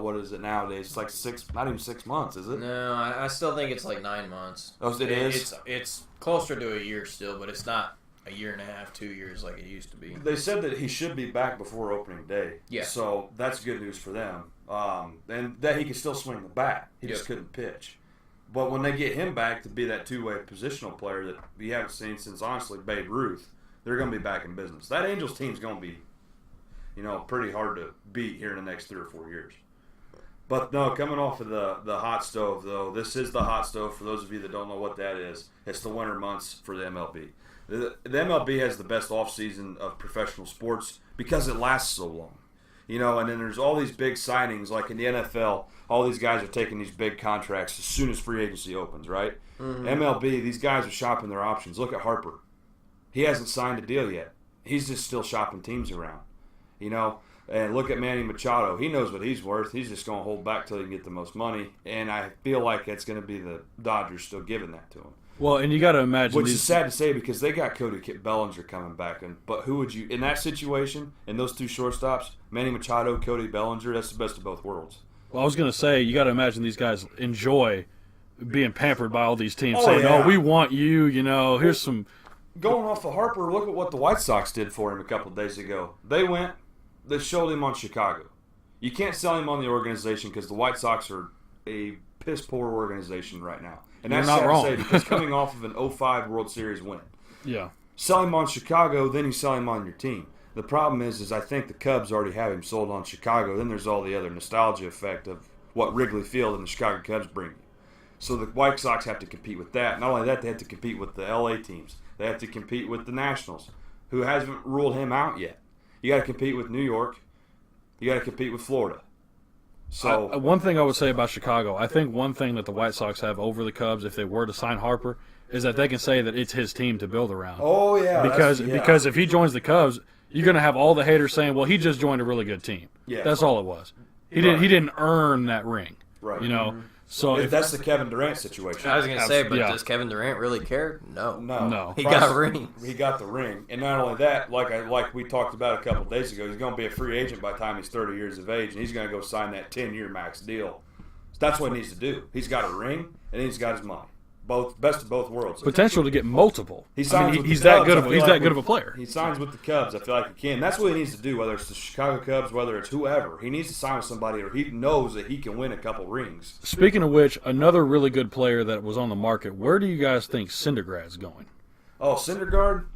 what is it nowadays? It's like not even 6 months, is it? No, I still think it's like 9 months. Oh, it is? It's closer to a year still, but it's not a year and a half, 2 years like it used to be. They said that he should be back before opening day. Yeah. So that's good news for them. And that he can still swing the bat. He just couldn't pitch. But when they get him back to be that two-way positional player that we haven't seen since, honestly, Babe Ruth, they're going to be back in business. That Angels team's going to be, pretty hard to beat here in the next 3 or 4 years. But, no, coming off of the hot stove, though, this is the hot stove for those of you that don't know what that is. It's the winter months for the MLB. The MLB has the best offseason of professional sports because it lasts so long. And then there's all these big signings, like in the NFL, all these guys are taking these big contracts as soon as free agency opens, right? Mm-hmm. MLB, these guys are shopping their options. Look at Harper. He hasn't signed a deal yet. He's just still shopping teams around, And look at Manny Machado. He knows what he's worth. He's just going to hold back till he can get the most money. And I feel like it's going to be the Dodgers still giving that to him. Well, and you got to imagine, which is sad to say because they got Cody Bellinger coming back, but who would you in that situation? In those two shortstops, Manny Machado, Cody Bellinger, that's the best of both worlds. Well, I was going to say you got to imagine these guys enjoy being pampered by all these teams, saying, "Oh, we want you." Here's some. Going off of Harper, look at what the White Sox did for him a couple of days ago. They showed him on Chicago. You can't sell him on the organization because the White Sox are a piss poor organization right now. And that's not wrong. To say because coming off of an 05 World Series win. Yeah. Sell him on Chicago, then you sell him on your team. The problem is I think the Cubs already have him sold on Chicago. Then there's all the other nostalgia effect of what Wrigley Field and the Chicago Cubs bring you. So the White Sox have to compete with that. Not only that, they have to compete with the LA teams. They have to compete with the Nationals, who hasn't ruled him out yet. You got to compete with New York. You got to compete with Florida. So one thing I would say about Chicago, I think one thing that the White Sox have over the Cubs, if they were to sign Harper, is that they can say that it's his team to build around. Oh yeah, because if he joins the Cubs, you're going to have all the haters saying, "Well, he just joined a really good team." Yeah, that's all it was. He didn't earn that ring. Right. Mm-hmm. So that's the Kevin Durant situation. I was going to say, but does Kevin Durant really care? No. He got got rings. He got the ring, and not only that, like we talked about a couple of days ago, he's going to be a free agent by the time he's 30 years of age, and he's going to go sign that 10-year max deal. That's what he needs to do. He's got a ring, and he's got his money. Best of both worlds. Potential to get multiple. He's that good of a player. He signs with the Cubs. I feel like he can. That's what he needs to do. Whether it's the Chicago Cubs, whether it's whoever, he needs to sign with somebody, or he knows that he can win a couple rings. Speaking of which, another really good player that was on the market. Where do you guys think Syndergaard's going? Oh, Syndergaard.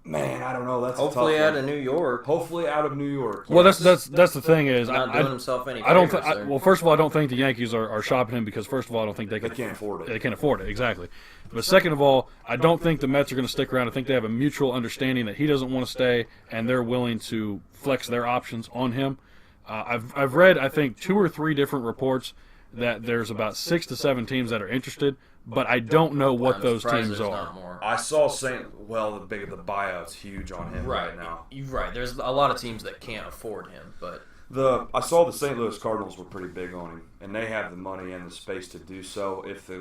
Man, I don't know. That's hopefully a tough out of New York. Hopefully out of New York. Well, that's the thing is, not doing himself any. I don't. Well, first of all, I don't think the Yankees are shopping him because first of all, I don't think they can't afford it. They can't afford it exactly. But second of all, I don't think the Mets are going to stick around. I think they have a mutual understanding that he doesn't want to stay, and they're willing to flex their options on him. I've read I think 2 or 3 different reports that there's about 6 to 7 teams that are interested. But I don't know what those teams are. I saw the buyout's huge on him right now. You're right. There's a lot of teams that can't afford him, but I saw the St. Louis Cardinals were pretty big on him, and they have the money and the space to do so. If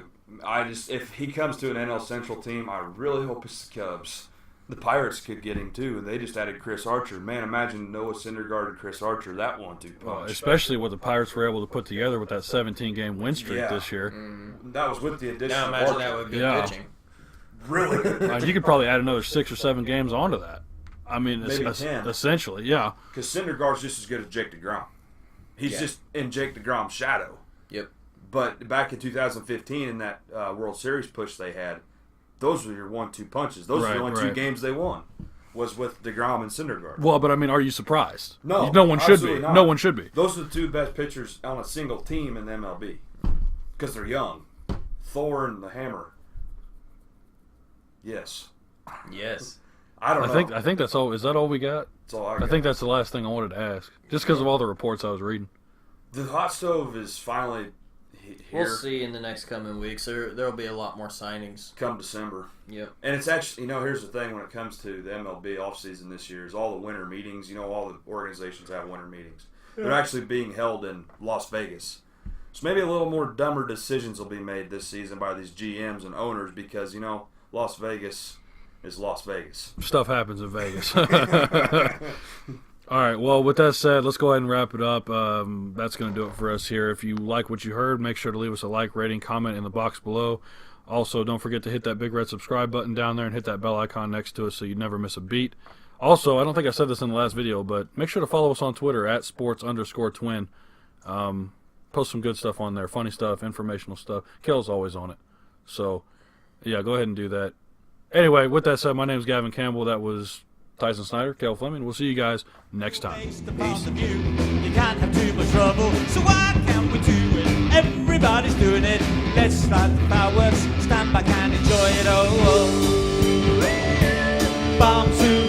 he comes to an NL Central team, I really hope it's the Cubs. The Pirates could get him too, and they just added Chris Archer. Man, imagine Noah Syndergaard and Chris Archer, that 1-2 punch. Especially what the Pirates were able to put together with that 17-game win streak this year. That was with the addition of Archer. Now imagine that with good pitching. Really good pitching. You could probably add another 6 or 7 games onto that. I mean, essentially, yeah. Because Syndergaard's just as good as Jake DeGrom. He's just in Jake DeGrom's shadow. Yep. But back in 2015 in that World Series push they had, those were your 1-2 punches. Those were the only 2 games they won, was with DeGrom and Syndergaard. Well, but I mean, are you surprised? No. No one should be. Not. No one should be. Those are the 2 best pitchers on a single team in the MLB because they're young. Thor and the hammer. Yes. Yes. I don't know. I think that's all. Is that all we got? That's all I got. I think that's the last thing I wanted to ask. Just because of all the reports I was reading. The hot stove is finally here. We'll see in the next coming weeks. There'll be a lot more signings. Come December. Yep. And it's actually, here's the thing when it comes to the MLB offseason this year is all the winter meetings. All the organizations have winter meetings. They're actually being held in Las Vegas. So maybe a little more dumber decisions will be made this season by these GMs and owners because, Las Vegas is Las Vegas. Stuff happens in Vegas. All right, well, with that said, let's go ahead and wrap it up. That's going to do it for us here. If you like what you heard, make sure to leave us a like, rating, comment in the box below. Also, don't forget to hit that big red subscribe button down there and hit that bell icon next to us so you never miss a beat. Also, I don't think I said this in the last video, but make sure to follow us on Twitter at @sports_twin. Post some good stuff on there, funny stuff, informational stuff. Cale's always on it. So, yeah, go ahead and do that. Anyway, with that said, my name is Gavin Campbell. That was Tyson Snyder, Cale Fleming. We'll see you guys next time. Peace. You can't have too much trouble, so why can't we do it? Everybody's doing it. Let's start the fireworks, stand back and enjoy it. Oh, oh. Bomb to